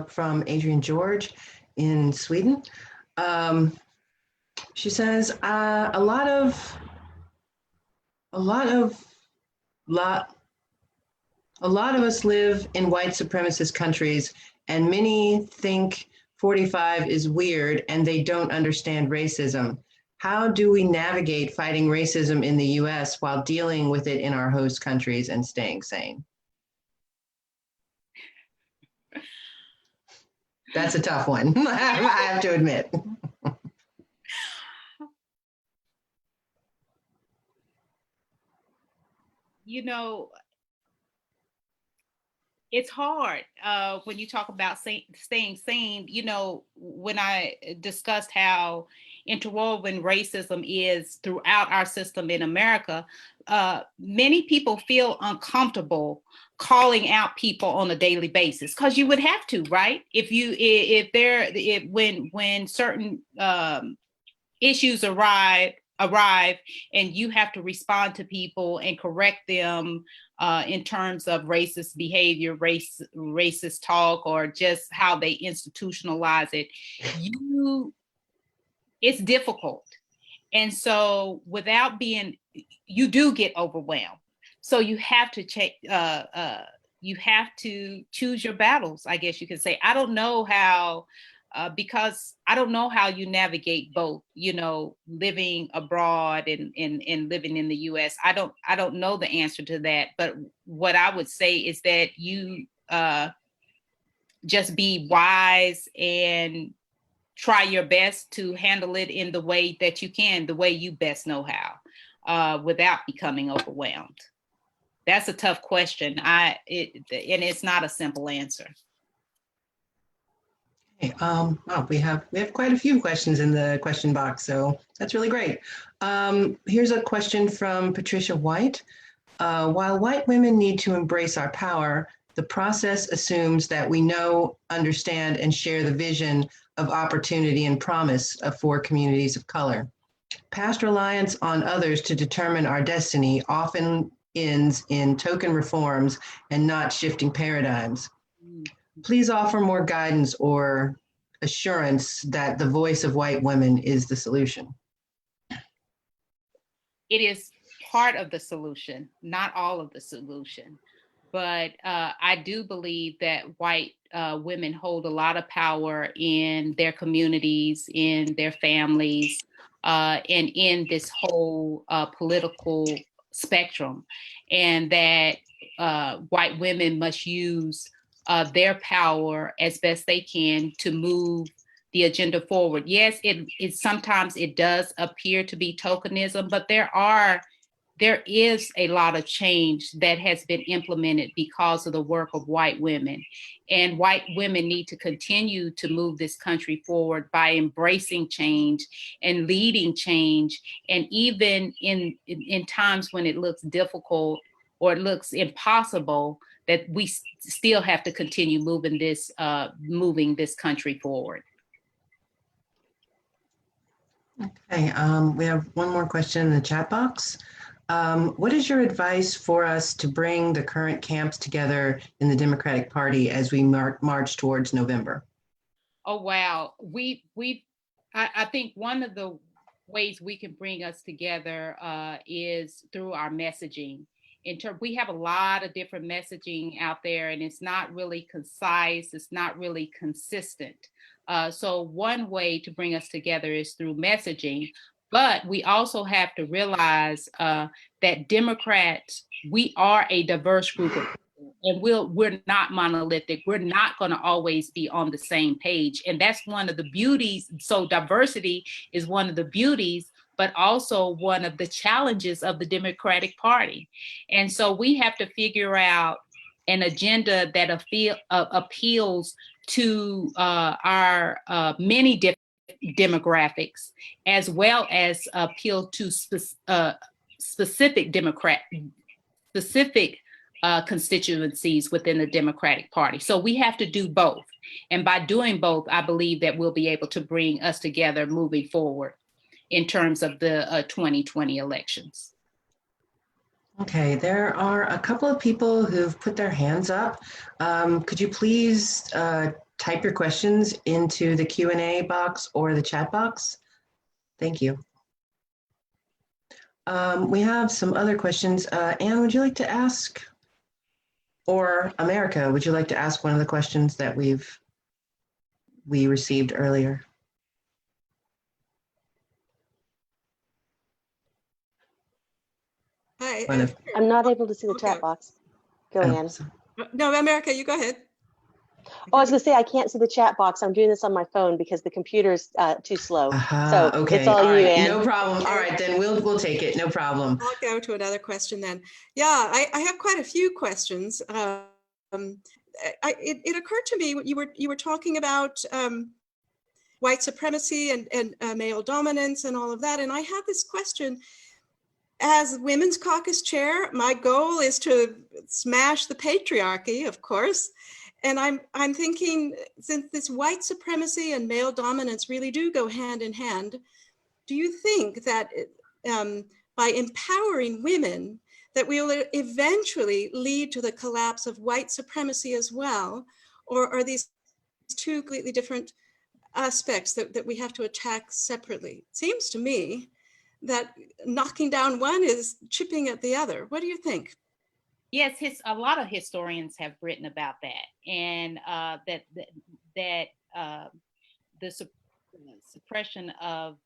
from Adrian George in Sweden. She says, a lot of us live in white supremacist countries, and many think 45 is weird and they don't understand racism. How do we navigate fighting racism in the US while dealing with it in our host countries and staying sane? That's a tough one, I have to admit. you know, it's hard when you talk about staying sane. You know, when I discussed how interwoven racism is throughout our system in America, many people feel uncomfortable calling out people on a daily basis because you would have to, right? When certain issues arrive and you have to respond to people and correct them in terms of racist behavior, racist talk, or just how they institutionalize it, it's difficult. And so you do get overwhelmed. So you have to you have to choose your battles, I guess you could say. I don't know how, because I don't know how you navigate both, you know, living abroad and living in the US. I don't know the answer to that. But what I would say is that you just be wise and try your best to handle it in the way that you can, the way you best know how, without becoming overwhelmed. That's a tough question. And it's not a simple answer. Okay, well, we have quite a few questions in the question box, so that's really great. Here's a question from Patricia White. While white women need to embrace our power, the process assumes that we know, understand, and share the vision of opportunity and promise for communities of color. Past reliance on others to determine our destiny often ends in token reforms and not shifting paradigms. Please offer more guidance or assurance that the voice of white women is the solution. It is part of the solution, not all of the solution. But I do believe that white women hold a lot of power in their communities, in their families, and in this whole political spectrum. And that white women must use their power as best they can to move the agenda forward. Yes, it sometimes it does appear to be tokenism, but there is a lot of change that has been implemented because of the work of white women. And white women need to continue to move this country forward by embracing change and leading change. And even in times when it looks difficult or it looks impossible, that we still have to continue moving this country forward. Okay, we have one more question in the chat box. What is your advice for us to bring the current camps together in the Democratic Party as we march towards November? Oh, wow. I think one of the ways we can bring us together is through our messaging. We have a lot of different messaging out there, and it's not really concise, it's not really consistent. So one way to bring us together is through messaging. But we also have to realize that Democrats, we are a diverse group of people, and we're not monolithic. We're not going to always be on the same page. And that's one of the beauties. So diversity is one of the beauties, but also one of the challenges of the Democratic Party. And so we have to figure out an agenda that appeals to our many different demographics, as well as appeal to specific constituencies within the Democratic Party. So we have to do both. And by doing both, I believe that we'll be able to bring us together moving forward in terms of the 2020 elections. Okay, there are a couple of people who've put their hands up. Could you please type your questions into the Q&A box or the chat box? Thank you. We have some other questions. Anne, would you like to ask, or America, would you like to ask one of the questions that we received earlier? Hi. I'm not able to see the chat box. Go, Anne. No, America, you go ahead. Oh, I was gonna say, I can't see the chat box. I'm doing this on my phone because the computer's too slow. So Okay. it's all you, right. Ann. No problem. Okay. All right, then we'll take it. No problem. I'll go to another question then. Yeah, I have quite a few questions. It occurred to me you were talking about white supremacy and male dominance and all of that, and I had this question. As Women's Caucus chair, my goal is to smash the patriarchy, of course. And I'm thinking, since this white supremacy and male dominance really do go hand in hand, do you think that by empowering women, that we will eventually lead to the collapse of white supremacy as well? Or are these two completely different aspects that we have to attack separately? It seems to me that knocking down one is chipping at the other. What do you think? Yes, a lot of historians have written about that, and the suppression of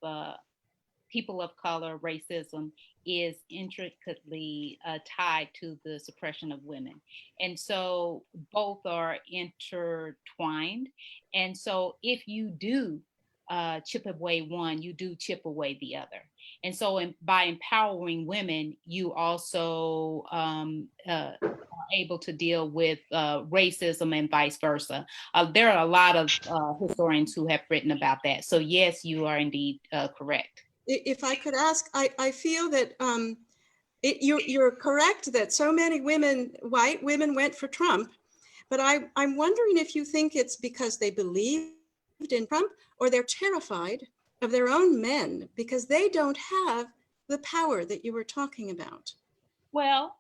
people of color, racism, is intricately tied to the suppression of women. And so both are intertwined. And so if you do chip away one, you do chip away the other. And so by empowering women, you also are able to deal with racism and vice versa. There are a lot of historians who have written about that. So yes, you are indeed correct. If I could ask, I feel that you're correct that so many white women went for Trump, but I'm wondering if you think it's because they believed in Trump or they're terrified of their own men because they don't have the power that you were talking about. Well,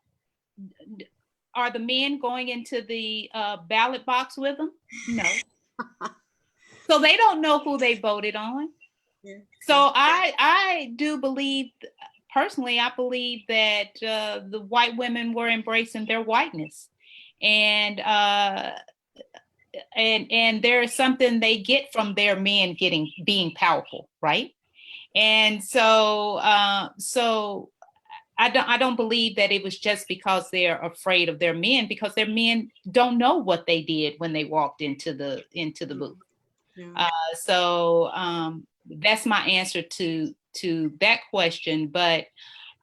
are the men going into the ballot box with them? No. So they don't know who they voted on. Yeah. So I do believe, personally, I believe that the white women were embracing their whiteness, and there is something they get from their men being powerful, right? And so I don't believe that it was just because they're afraid of their men, because their men don't know what they did when they walked into the booth. Yeah. That's my answer to that question. But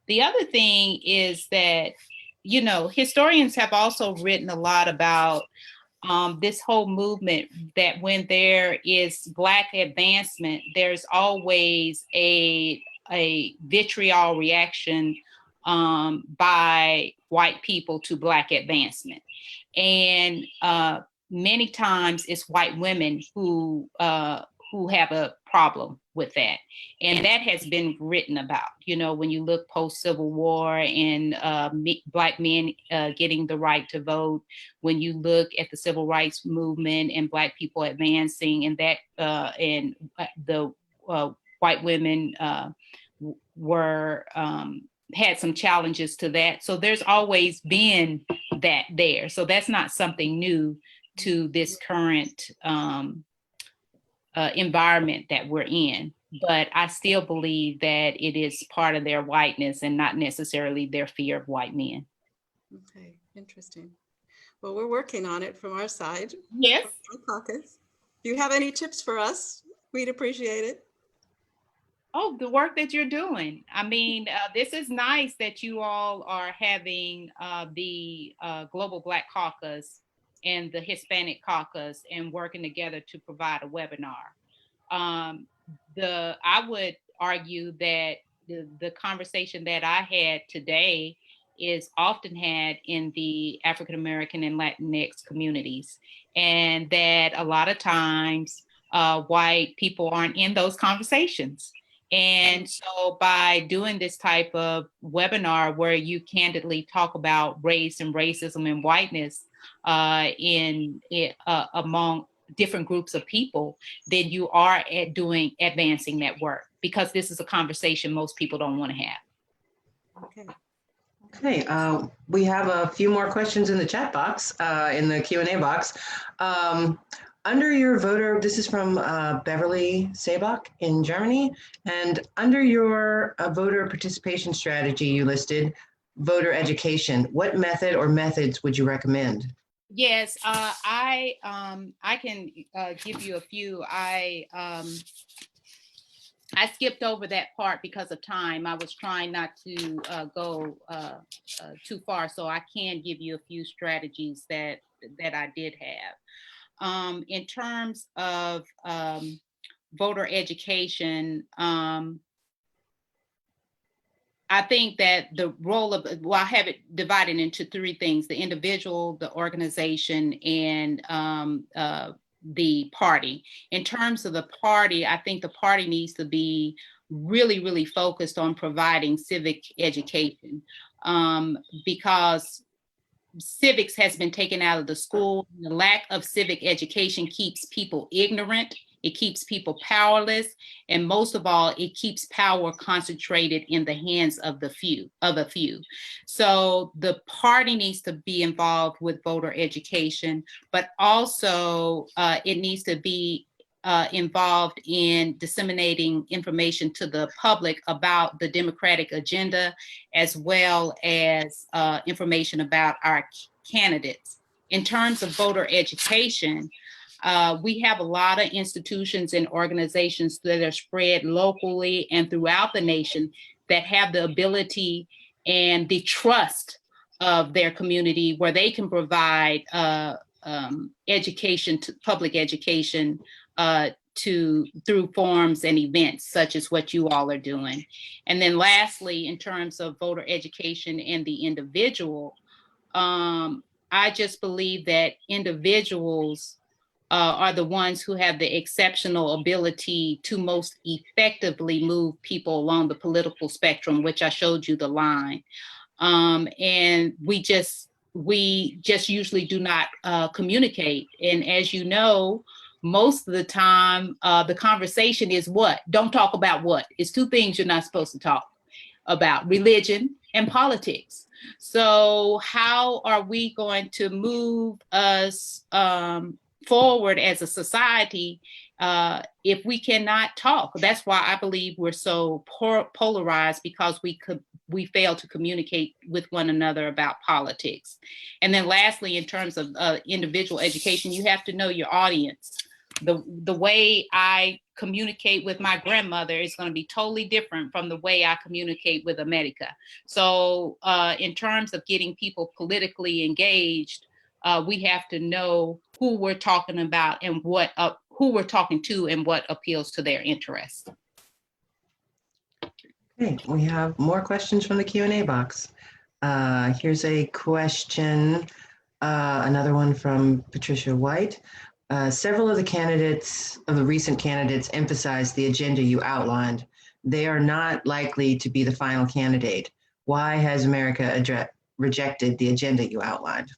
the other thing is that, historians have also written a lot about this whole movement that when there is Black advancement, there's always a vitriol reaction by white people to Black advancement. And many times it's white women who have a problem with that. And that has been written about, when you look post-Civil War and Black men getting the right to vote, when you look at the Civil Rights Movement and Black people advancing, and that and the white women had some challenges to that. So there's always been that there. So that's not something new to this current environment that we're in. But I still believe that it is part of their whiteness and not necessarily their fear of white men. Okay, interesting. Well, we're working on it from our side. Yes. Caucus. Do you have any tips for us? We'd appreciate it. Oh, the work that you're doing. I mean, this is nice that you all are having the Global Black Caucus and the Hispanic Caucus and working together to provide a webinar. I would argue that the conversation that I had today is often had in the African American and Latinx communities, and that a lot of times white people aren't in those conversations. And so by doing this type of webinar where you candidly talk about race and racism and whiteness among different groups of people, then you are advancing that work, because this is a conversation most people don't want to have. Okay, we have a few more questions in the chat box, in the Q&A box. Under your voter, this is from Beverly Sabach in Germany, and under your voter participation strategy, you listed voter education. What method or methods would you recommend? Yes, I can give you a few. I skipped over that part because of time. I was trying not to go too far, so I can give you a few strategies that I did have. In terms of voter education, I think that the role of, well, I have it divided into three things: the individual, the organization, and the party. In terms of the party, I think the party needs to be really, really focused on providing civic education, because civics has been taken out of the school. The lack of civic education keeps people ignorant. It keeps people powerless. And most of all, it keeps power concentrated in the hands of the few, So the party needs to be involved with voter education, but also it needs to be involved in disseminating information to the public about the Democratic agenda, as well as information about our candidates. In terms of voter education, we have a lot of institutions and organizations that are spread locally and throughout the nation that have the ability and the trust of their community, where they can provide education, to public education, through forums and events such as what you all are doing. And then lastly, in terms of voter education and the individual, I just believe that individuals are the ones who have the exceptional ability to most effectively move people along the political spectrum, which I showed you the line. And we just usually do not communicate. And as you know, most of the time, the conversation is what? Don't talk about what? It's two things you're not supposed to talk about: religion and politics. So how are we going to move us forward as a society if we cannot talk? That's why I believe we're so polarized, because we fail to communicate with one another about politics. And then lastly, in terms of individual education, you have to know your audience. The way I communicate with my grandmother is going to be totally different from the way I communicate with America. So in terms of getting people politically engaged, we have to know who we're talking about and who we're talking to and what appeals to their interests. Okay, we have more questions from the Q&A box. Here's a question, another one from Patricia White. Several of the recent candidates emphasized the agenda you outlined. They are not likely to be the final candidate. Why has America rejected the agenda you outlined?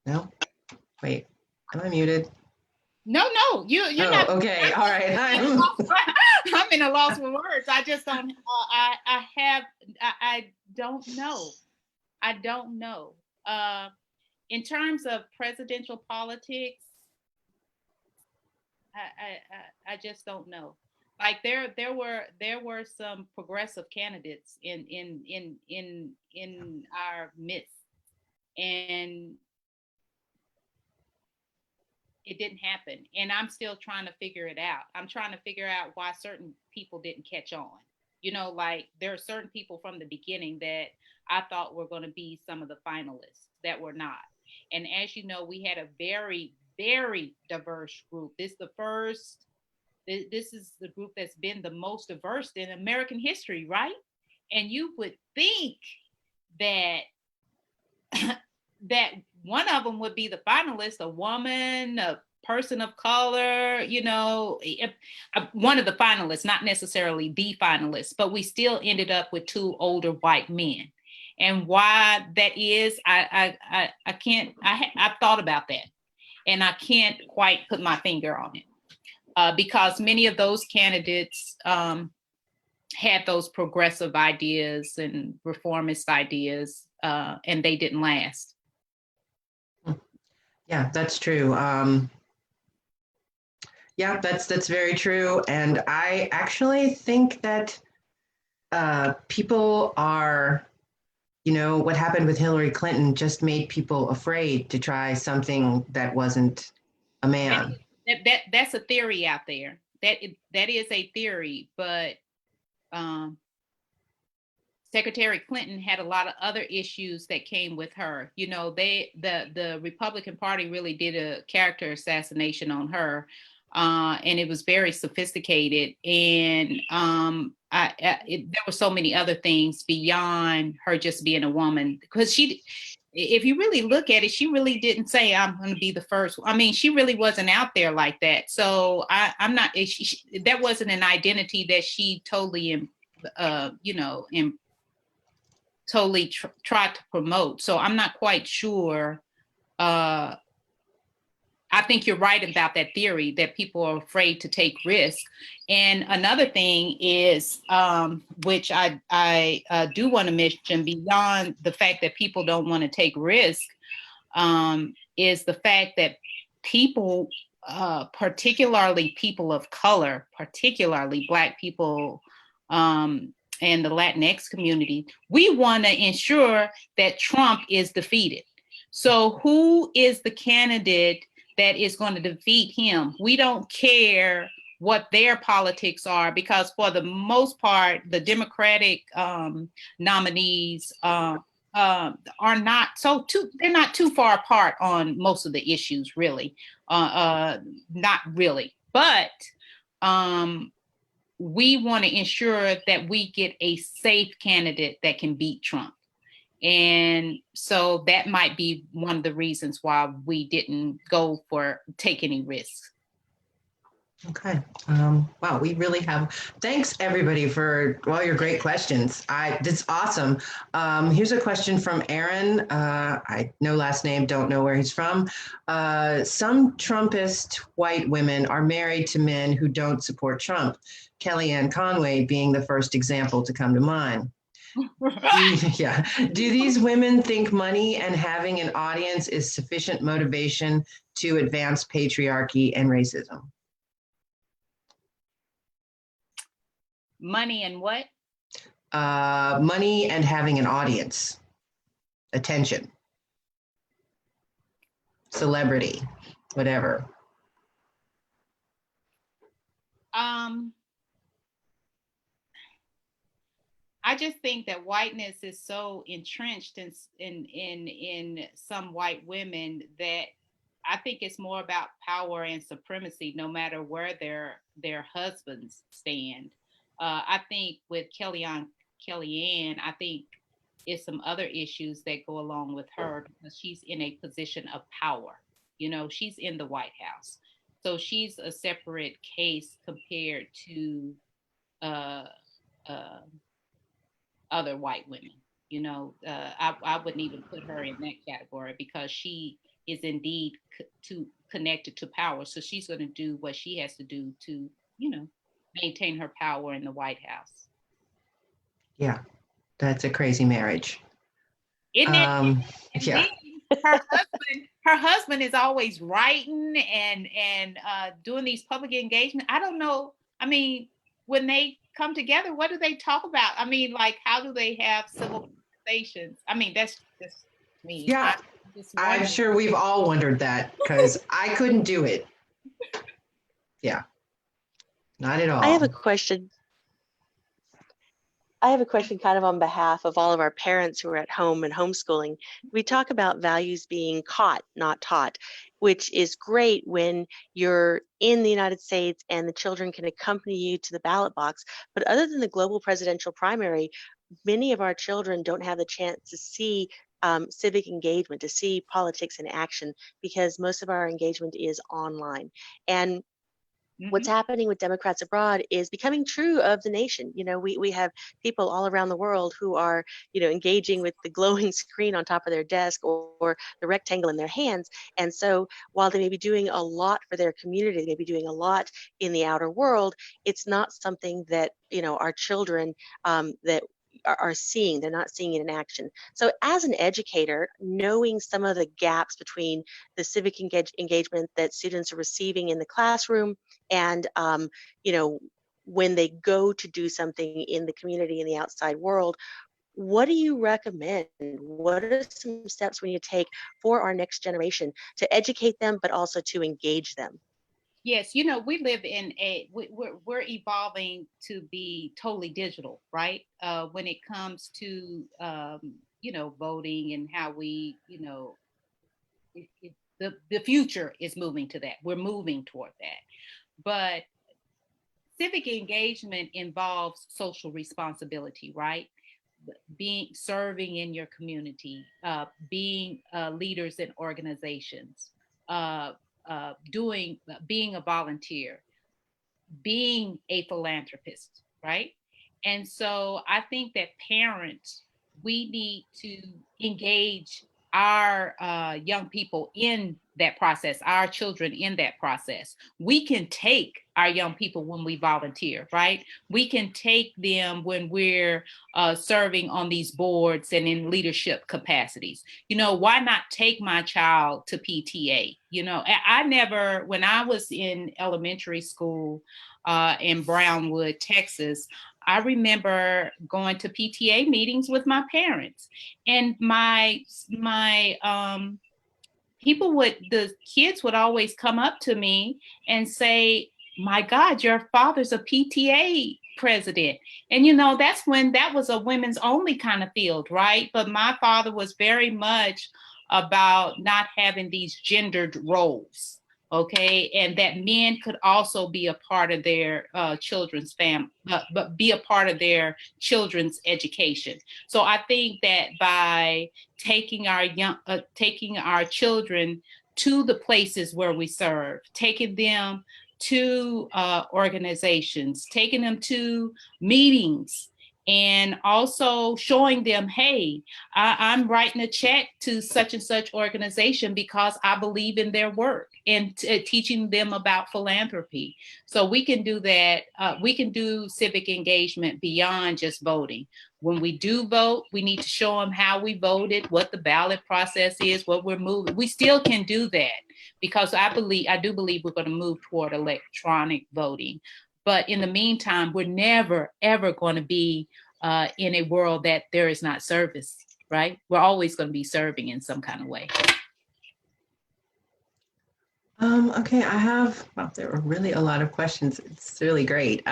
No? Wait, am I muted? No, you're not. Okay, all right. I'm in a loss for words. I just don't. I don't know. I don't know. In terms of presidential politics, I just don't know. Like there were some progressive candidates in our midst, and it didn't happen. And I'm still trying to figure it out. I'm trying to figure out why certain people didn't catch on. You know, like there are certain people from the beginning that I thought were going to be some of the finalists that were not. And as you know, we had a very, very diverse group. This is the group that's been the most diverse in American history, right? And you would think that that one of them would be the finalist, a woman, a person of color, you know, one of the finalists, not necessarily the finalist, but we still ended up with two older white men. And why that is, I can't, I've thought about that, and I can't quite put my finger on it, because many of those candidates had those progressive ideas and reformist ideas, and they didn't last. Yeah, that's true. Yeah, that's very true. And I actually think that people are, what happened with Hillary Clinton just made people afraid to try something that wasn't a man. That's a theory out there. That is a theory, but Secretary Clinton had a lot of other issues that came with her. The Republican Party really did a character assassination on her, and it was very sophisticated. And there were so many other things beyond her just being a woman, because if you really look at it, she really didn't say, I'm going to be the first. I mean, she really wasn't out there like that. So I'm not, that wasn't an identity that she totally, totally tried to promote. So I'm not quite sure. I think you're right about that theory that people are afraid to take risks. And another thing is, which I do want to mention beyond the fact that people don't want to take risks, is the fact that people, particularly people of color, particularly Black people, and the Latinx community, we want to ensure that Trump is defeated. So who is the candidate that is going to defeat him? We don't care what their politics are, because for the most part, the Democratic nominees are not they're not too far apart on most of the issues, really. Not really, but we want to ensure that we get a safe candidate that can beat Trump. And so that might be one of the reasons why we didn't go for take any risks. Okay. Wow, we really have. Thanks everybody for all your great questions. That's awesome. Here's a question from Aaron. I know last name, don't know where he's from. Some Trumpist white women are married to men who don't support Trump. Kellyanne Conway being the first example to come to mind. Yeah. Do these women think money and having an audience is sufficient motivation to advance patriarchy and racism? Money and what? Money and having an audience, attention, celebrity, whatever. I just think that whiteness is so entrenched in some white women that I think it's more about power and supremacy, no matter where their husbands stand. I think with Kellyanne, I think it's some other issues that go along with her, because she's in a position of power. She's in the White House. So she's a separate case compared to other white women. I wouldn't even put her in that category, because she is indeed connected to power. So she's going to do what she has to do to, maintain her power in the White House. Yeah, that's a crazy marriage. Isn't it? Yeah. Her husband is always writing and doing these public engagements. I don't know. I mean, when they come together, what do they talk about? I mean, like, how do they have civil conversations? I mean, that's just me. Yeah, I'm sure we've all wondered that, because I couldn't do it. Yeah, not at all. I have a question kind of on behalf of all of our parents who are at home and homeschooling. We talk about values being caught, not taught, which is great when you're in the United States and the children can accompany you to the ballot box. But other than the global presidential primary, many of our children don't have the chance to see civic engagement, to see politics in action, because most of our engagement is online. And what's happening with Democrats abroad is becoming true of the nation. We have people all around the world who are, engaging with the glowing screen on top of their desk or the rectangle in their hands. And so while they may be doing a lot for their community, they may be doing a lot in the outer world, it's not something that, our children that are seeing. They're not seeing it in action. So as an educator, knowing some of the gaps between the civic engagement that students are receiving in the classroom and when they go to do something in the community, in the outside world, what do you recommend? What are some steps we need to take for our next generation to educate them, but also to engage them? Yes, we live in we're evolving to be totally digital, right? When it comes to voting and how we, the future is moving to that. We're moving toward that. But civic engagement involves social responsibility, right? Serving in your community, being leaders in organizations, uh, being a volunteer, being a philanthropist, right? And so I think that parents, we need to engage our young people in that process, our children in that process. We can take our young people when we volunteer, right? We can take them when we're serving on these boards and in leadership capacities. Why not take my child to PTA? I never, when I was in elementary school in Brownwood, Texas, I remember going to PTA meetings with my parents, and my the kids would always come up to me and say, "My God, your father's a PTA president." And that was a women's only kind of field, right? But my father was very much about not having these gendered roles. Okay, and that men could also be a part of their children's family, but be a part of their children's education. So I think that by taking our children to the places where we serve, taking them to organizations, taking them to meetings, and also showing them, hey, I'm writing a check to such and such organization because I believe in their work, and teaching them about philanthropy. So we can do that. We can do civic engagement beyond just voting. When we do vote, we need to show them how we voted, what the ballot process is, what we're moving. We still can do that because I do believe we're going to move toward electronic voting. But in the meantime, we're never, ever going to be in a world that there is not service, right? We're always going to be serving in some kind of way. Okay, there were really a lot of questions. It's really great.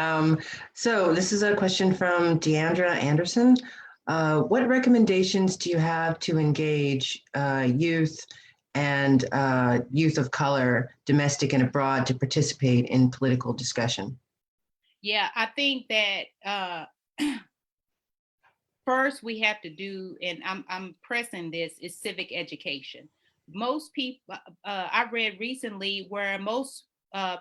So this is a question from Deandra Anderson. What recommendations do you have to engage youth and youth of color, domestic and abroad, to participate in political discussion? Yeah, I think that first we have to do, and I'm pressing this, is civic education. Most people, I read recently where most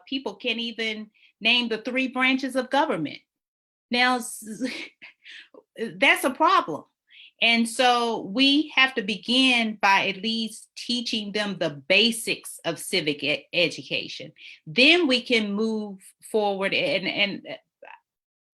people can't even name the 3 branches of government. Now, that's a problem. And so we have to begin by at least teaching them the basics of civic education. Then we can move forward, and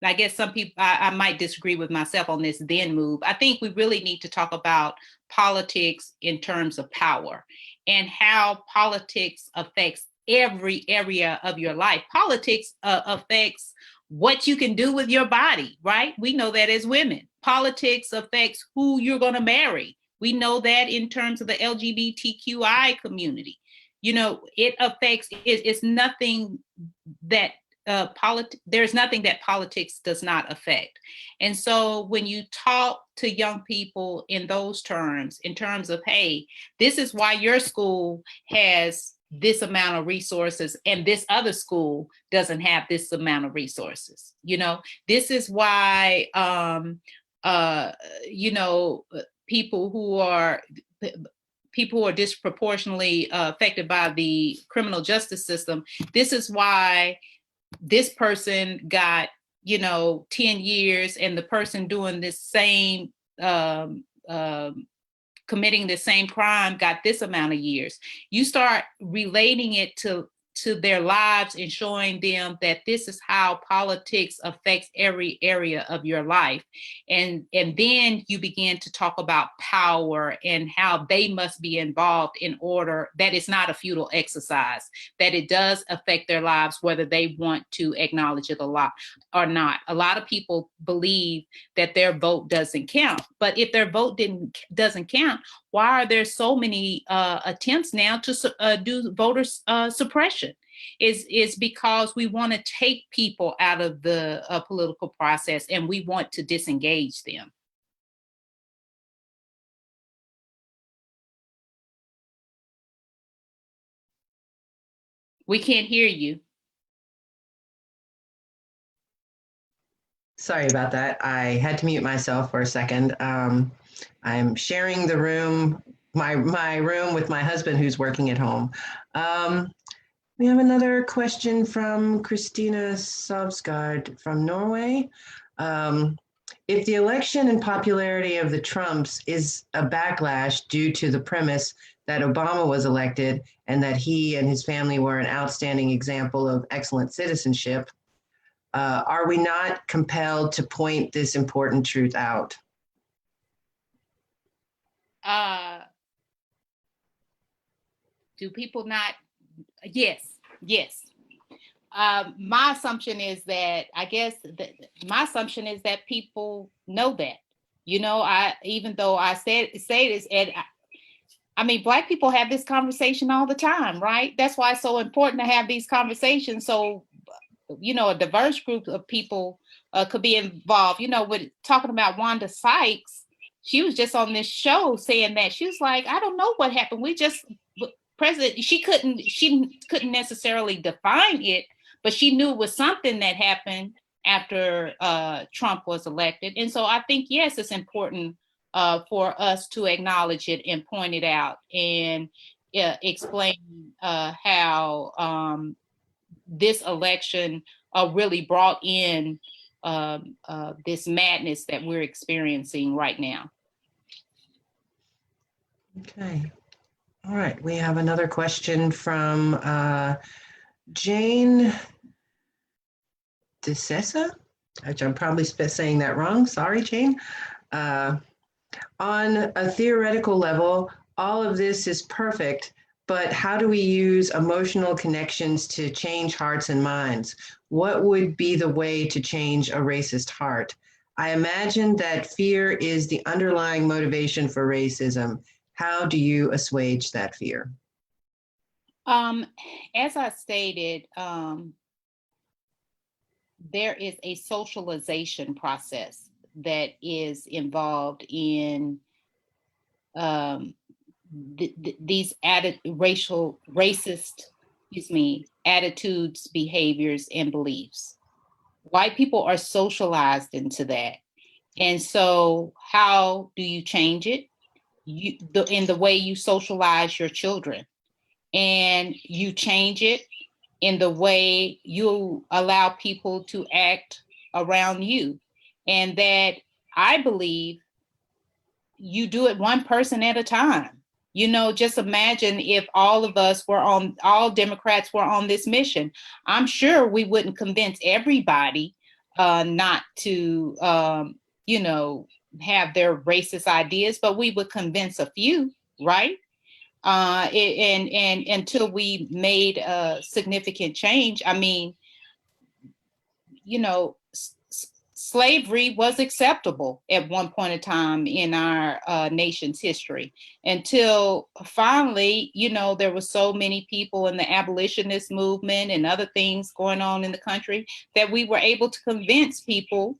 I guess some people, I might disagree with myself on this, then move. I think we really need to talk about politics in terms of power and how politics affects every area of your life. Politics affects what you can do with your body, right? We know that as women. Politics affects who you're going to marry. We know that in terms of the LGBTQI community. It affects, it's nothing that there's nothing that politics does not affect. And so when you talk to young people in those terms, in terms of, hey, this is why your school has this amount of resources and this other school doesn't have this amount of resources. This is why, people who are disproportionately affected by the criminal justice system, this is why this person got 10 years and the person doing this same committing the same crime got this amount of years. You start relating it to to their lives and showing them that this is how politics affects every area of your life. And then you begin to talk about power and how they must be involved in order that it's not a futile exercise, that it does affect their lives, whether they want to acknowledge it a lot or not. A lot of people believe that their vote doesn't count, but if their vote doesn't count, why are there so many attempts now to do voter suppression? Is because we want to take people out of the political process and we want to disengage them. We can't hear you. Sorry about that. I had to mute myself for a second. I'm sharing the room, my room with my husband who's working at home. We have another question from Christina Sovsgaard from Norway. If the election and popularity of the Trumps is a backlash due to the premise that Obama was elected and that he and his family were an outstanding example of excellent citizenship, are we not compelled to point this important truth out? Do people not? Yes. My assumption is that, my assumption is that people know that. You know, even though I say this, and I mean, Black people have this conversation all the time, right? That's why it's so important to have these conversations. So, you know, a diverse group of people could be involved. You know, with talking about Wanda Sykes, she was just on this show saying that she was like, I don't know what happened. She couldn't necessarily define it, but she knew it was something that happened after Trump was elected. And so I think, yes, it's important for us to acknowledge it and point it out and explain how this election really brought in this madness that we're experiencing right now. Okay. All right. We have another question from Jane DeSessa, which I'm probably saying that wrong. Sorry, Jane. On a theoretical level, all of this is perfect, but how do we use emotional connections to change hearts and minds? What would be the way to change a racist heart? I imagine that fear is the underlying motivation for racism. How do you assuage that fear? As I stated, there is a socialization process that is involved in these racist attitudes, behaviors, and beliefs. White people are socialized into that. And so how do you change it? In the way you socialize your children, and you change it in the way you allow people to act around you. And that, I believe, you do it one person at a time. You know, just imagine if all Democrats were on this mission. I'm sure we wouldn't convince everybody not to, have their racist ideas, but we would convince a few, right? And until we made a significant change, I mean, you know, slavery was acceptable at one point in time in our nation's history, until finally, you know, there were so many people in the abolitionist movement and other things going on in the country that we were able to convince people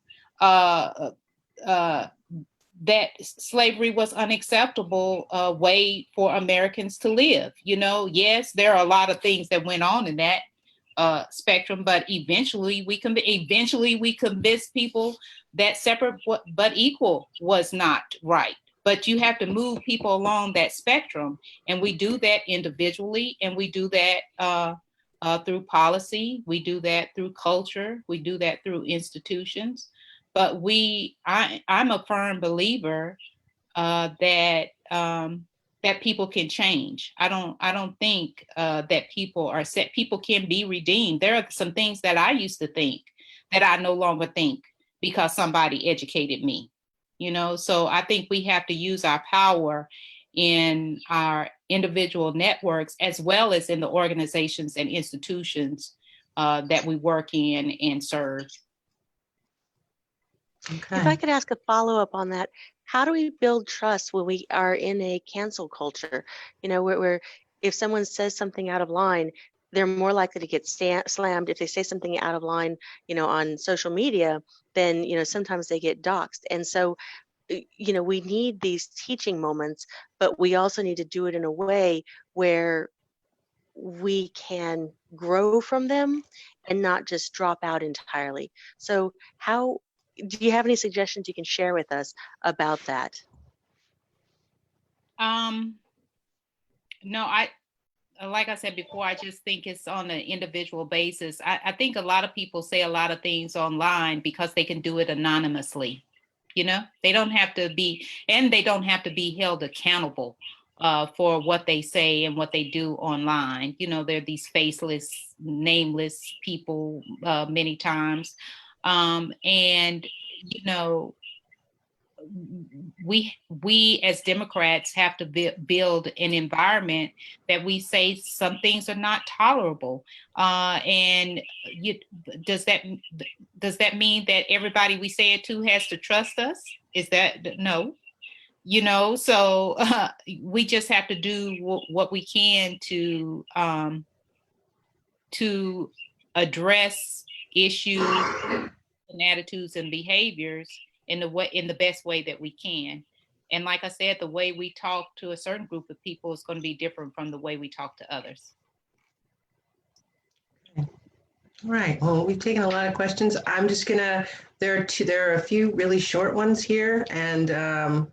that slavery was unacceptable way for Americans to live. You know, yes, there are a lot of things that went on in that spectrum, but eventually we convinced people that separate but equal was not right. But you have to move people along that spectrum, and we do that individually, and we do that through policy, we do that through culture, we do that through institutions. But I'm a firm believer that that people can change. I don't think that people are set. People can be redeemed. There are some things that I used to think that I no longer think because somebody educated me, you know? So I think we have to use our power in our individual networks as well as in the organizations and institutions that we work in and serve. Okay. If I could ask a follow-up on that, how do we build trust when we are in a cancel culture? You know, where if someone says something out of line, they're more likely to get slammed. If they say something out of line, you know, on social media, then, you know, sometimes they get doxxed. And so, you know, we need these teaching moments, but we also need to do it in a way where we can grow from them and not just drop out entirely. So how do you have any suggestions you can share with us about that? No, like I said before, I just think it's on an individual basis. I think a lot of people say a lot of things online because they can do it anonymously. You know, they don't have to be, and they don't have to be held accountable for what they say and what they do online. You know, they're these faceless, nameless people many times. And, you know, we as Democrats have to build an environment that we say some things are not tolerable. And does that mean that everybody we say it to has to trust us? Is that no? You know, so we just have to do what we can to address issues and attitudes and behaviors in the best way that we can. And like I said, the way we talk to a certain group of people is going to be different from the way we talk to others. All right. Well, we've taken a lot of questions. I'm just gonna. There are a few really short ones here, and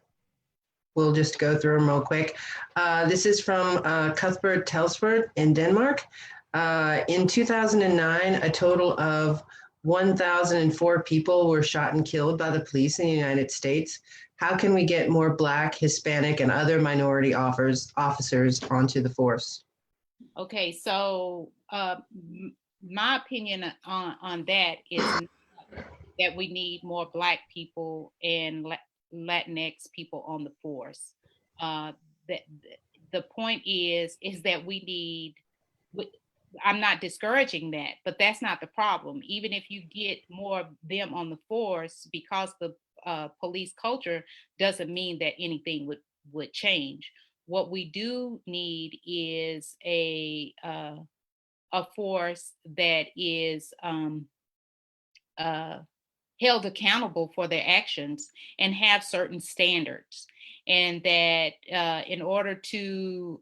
we'll just go through them real quick. This is from Cuthbert Telsford in Denmark. In 2009, a total of 1,004 people were shot and killed by the police in the United States. How can we get more Black, Hispanic, and other minority officers onto the force? Okay, so my opinion on that is that we need more Black people and Latinx people on the force. The point is that we need. I'm not discouraging that, but that's not the problem. Even if you get more of them on the force, because the police culture doesn't mean that anything would change. What we do need is a force that is held accountable for their actions and have certain standards, and that in order to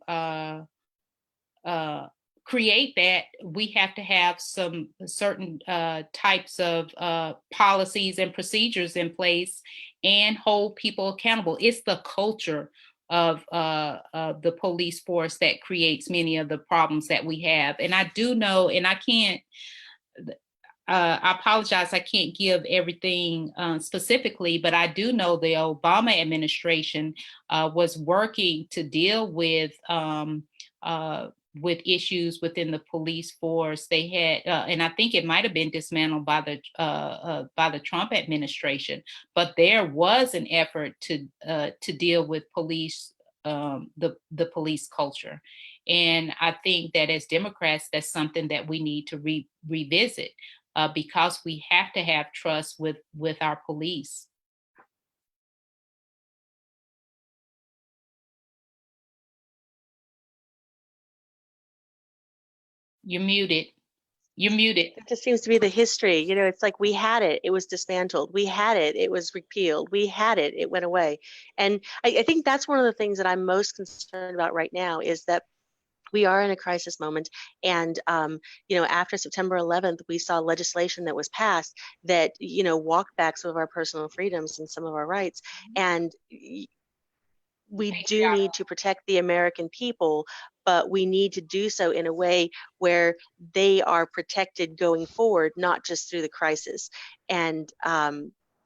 create that, we have to have some certain types of policies and procedures in place and hold people accountable. It's the culture of the police force that creates many of the problems that we have. And I do know, and I can't, I apologize, I can't give everything specifically, but I do know the Obama administration was working to deal with issues within the police force. They had, and I think it might have been dismantled by the Trump administration, but there was an effort to deal with police, the police culture. And I think that as Democrats, that's something that we need to revisit because we have to have trust with our police. You're muted. You're muted. It just seems to be the history. You know, it's like we had it, it was dismantled. We had it, it was repealed. We had it, it went away. And I think that's one of the things that I'm most concerned about right now is that we are in a crisis moment. And, you know, after September 11th, we saw legislation that was passed that, you know, walked back some of our personal freedoms and some of our rights. And we do need to protect the American people, but we need to do so in a way where they are protected going forward, not just through the crisis. And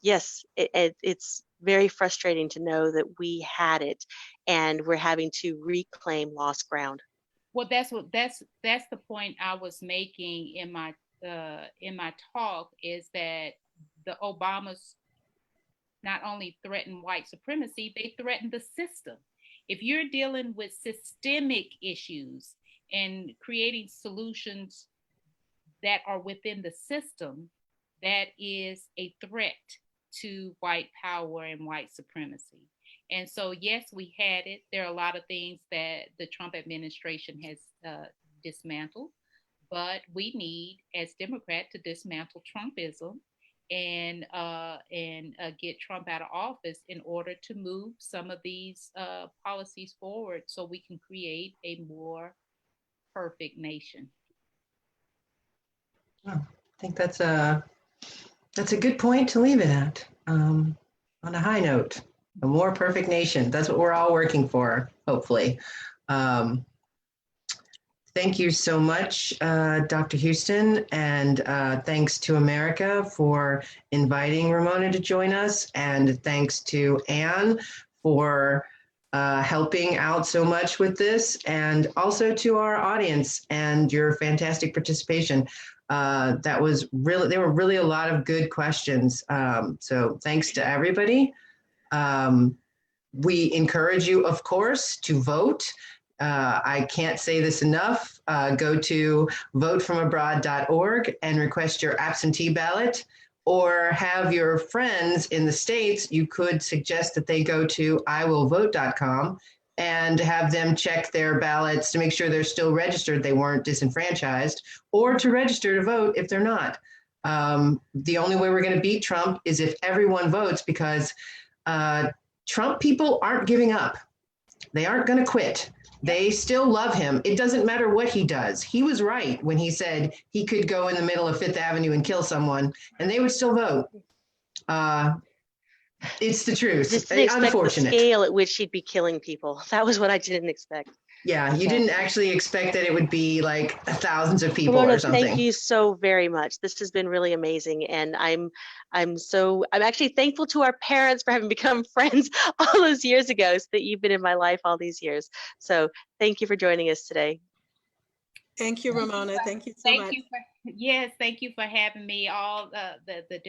yes, it's very frustrating to know that we had it and we're having to reclaim lost ground. Well, that's the point I was making in my talk, is that the Obamas not only threaten white supremacy, they threaten the system. If you're dealing with systemic issues and creating solutions that are within the system, that is a threat to white power and white supremacy. And so, yes, we had it. There are a lot of things that the Trump administration has dismantled, but we need, as Democrats, to dismantle Trumpism and get Trump out of office in order to move some of these policies forward so we can create a more perfect nation. I think that's a good point to leave it at. On a high note, a more perfect nation. That's what we're all working for, hopefully. Thank you so much, Dr. Houston, and thanks to America for inviting Ramona to join us, and thanks to Anne for helping out so much with this, and also to our audience and your fantastic participation. There were really a lot of good questions. So thanks to everybody. We encourage you, of course, to vote. I can't say this enough. Go to votefromabroad.org and request your absentee ballot, or have your friends in the States. You could suggest that they go to iwillvote.com and have them check their ballots to make sure they're still registered, they weren't disenfranchised, or to register to vote if they're not. The only way we're going to beat Trump is if everyone votes, because Trump people aren't giving up. They aren't going to quit. They still love him. It doesn't matter what he does. He was right when he said he could go in the middle of Fifth Avenue and kill someone, and they would still vote. It's the truth. Just didn't expect Unfortunate. the scale at which he'd be killing people. That was what I didn't expect. Yeah, you didn't actually expect that it would be like thousands of people Ramona, or something. thank you so very much. This has been really amazing, and I'm actually thankful to our parents for having become friends all those years ago, so that you've been in my life all these years. So thank you for joining us today. Thank you, Ramona. Thank you so much. Thank you for having me. All the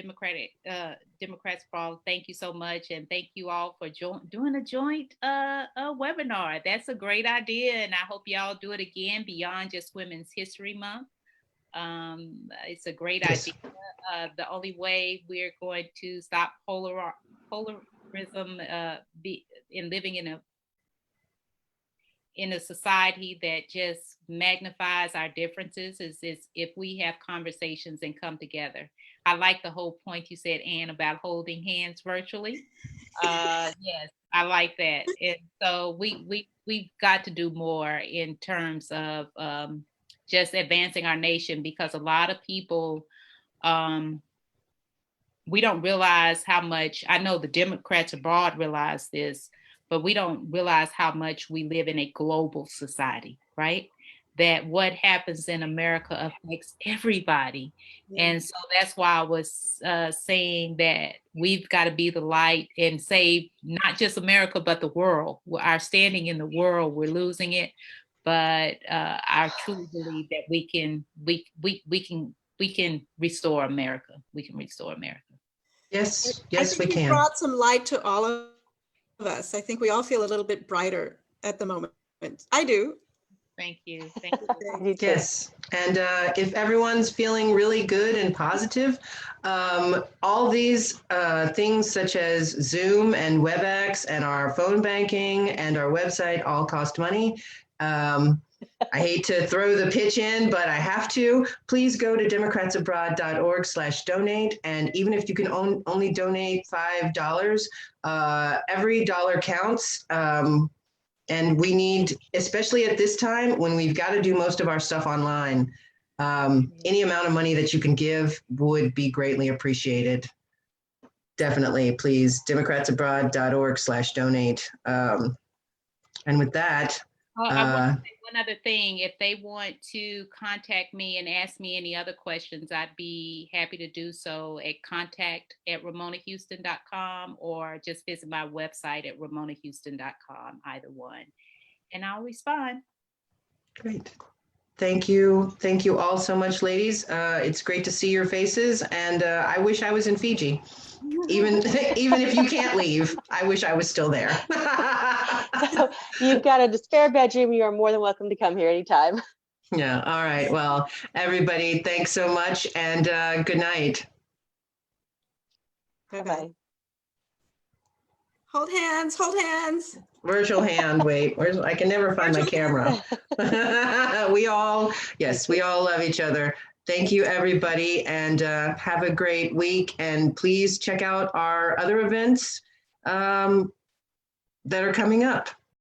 Democrats for all. Thank you so much, and thank you all for doing a joint webinar. That's a great idea, and I hope y'all do it again beyond just Women's History Month. It's a great idea. The only way we're going to stop polarism in living in a society that just magnifies our differences is if we have conversations and come together. I like the whole point you said, Anne, about holding hands virtually. Yes, I like that. And so we've got to do more in terms of just advancing our nation, because a lot of people, we don't realize how much, I know the Democrats abroad realize this, but we don't realize how much we live in a global society, right? That what happens in America affects everybody. And so that's why I was saying that we've got to be the light and save not just America, but the world. Our standing in the world, we're losing it. But I truly believe that we can restore America. We can restore America. Yes, we I can. Brought some light to all of us. I think we all feel a little bit brighter at the moment. I do. Thank you. Thank you. Yes. And if everyone's feeling really good and positive, all these things such as Zoom and WebEx and our phone banking and our website all cost money. I hate to throw the pitch in, but I have to. Please go to democratsabroad.org/donate. And even if you can only donate $5, every dollar counts. And we need, especially at this time when we've got to do most of our stuff online, any amount of money that you can give would be greatly appreciated. Definitely, please, democratsabroad.org/donate. And with that, I want to say one other thing. If they want to contact me and ask me any other questions, I'd be happy to do so at contact@ramonahouston.com or just visit my website at ramonahouston.com, either one. And I'll respond. Great. Thank you. Thank you all so much, ladies. It's great to see your faces, and I wish I was in Fiji. Even if you can't leave, I wish I was still there. So you've got a spare bedroom. You are more than welcome to come here anytime. Yeah. All right. Well, everybody, thanks so much, and good night. Bye-bye. Hold hands, hold hands. Virtual hand. Wait, I can never find my camera. We all love each other. Thank you, everybody, and have a great week. And please check out our other events that are coming up.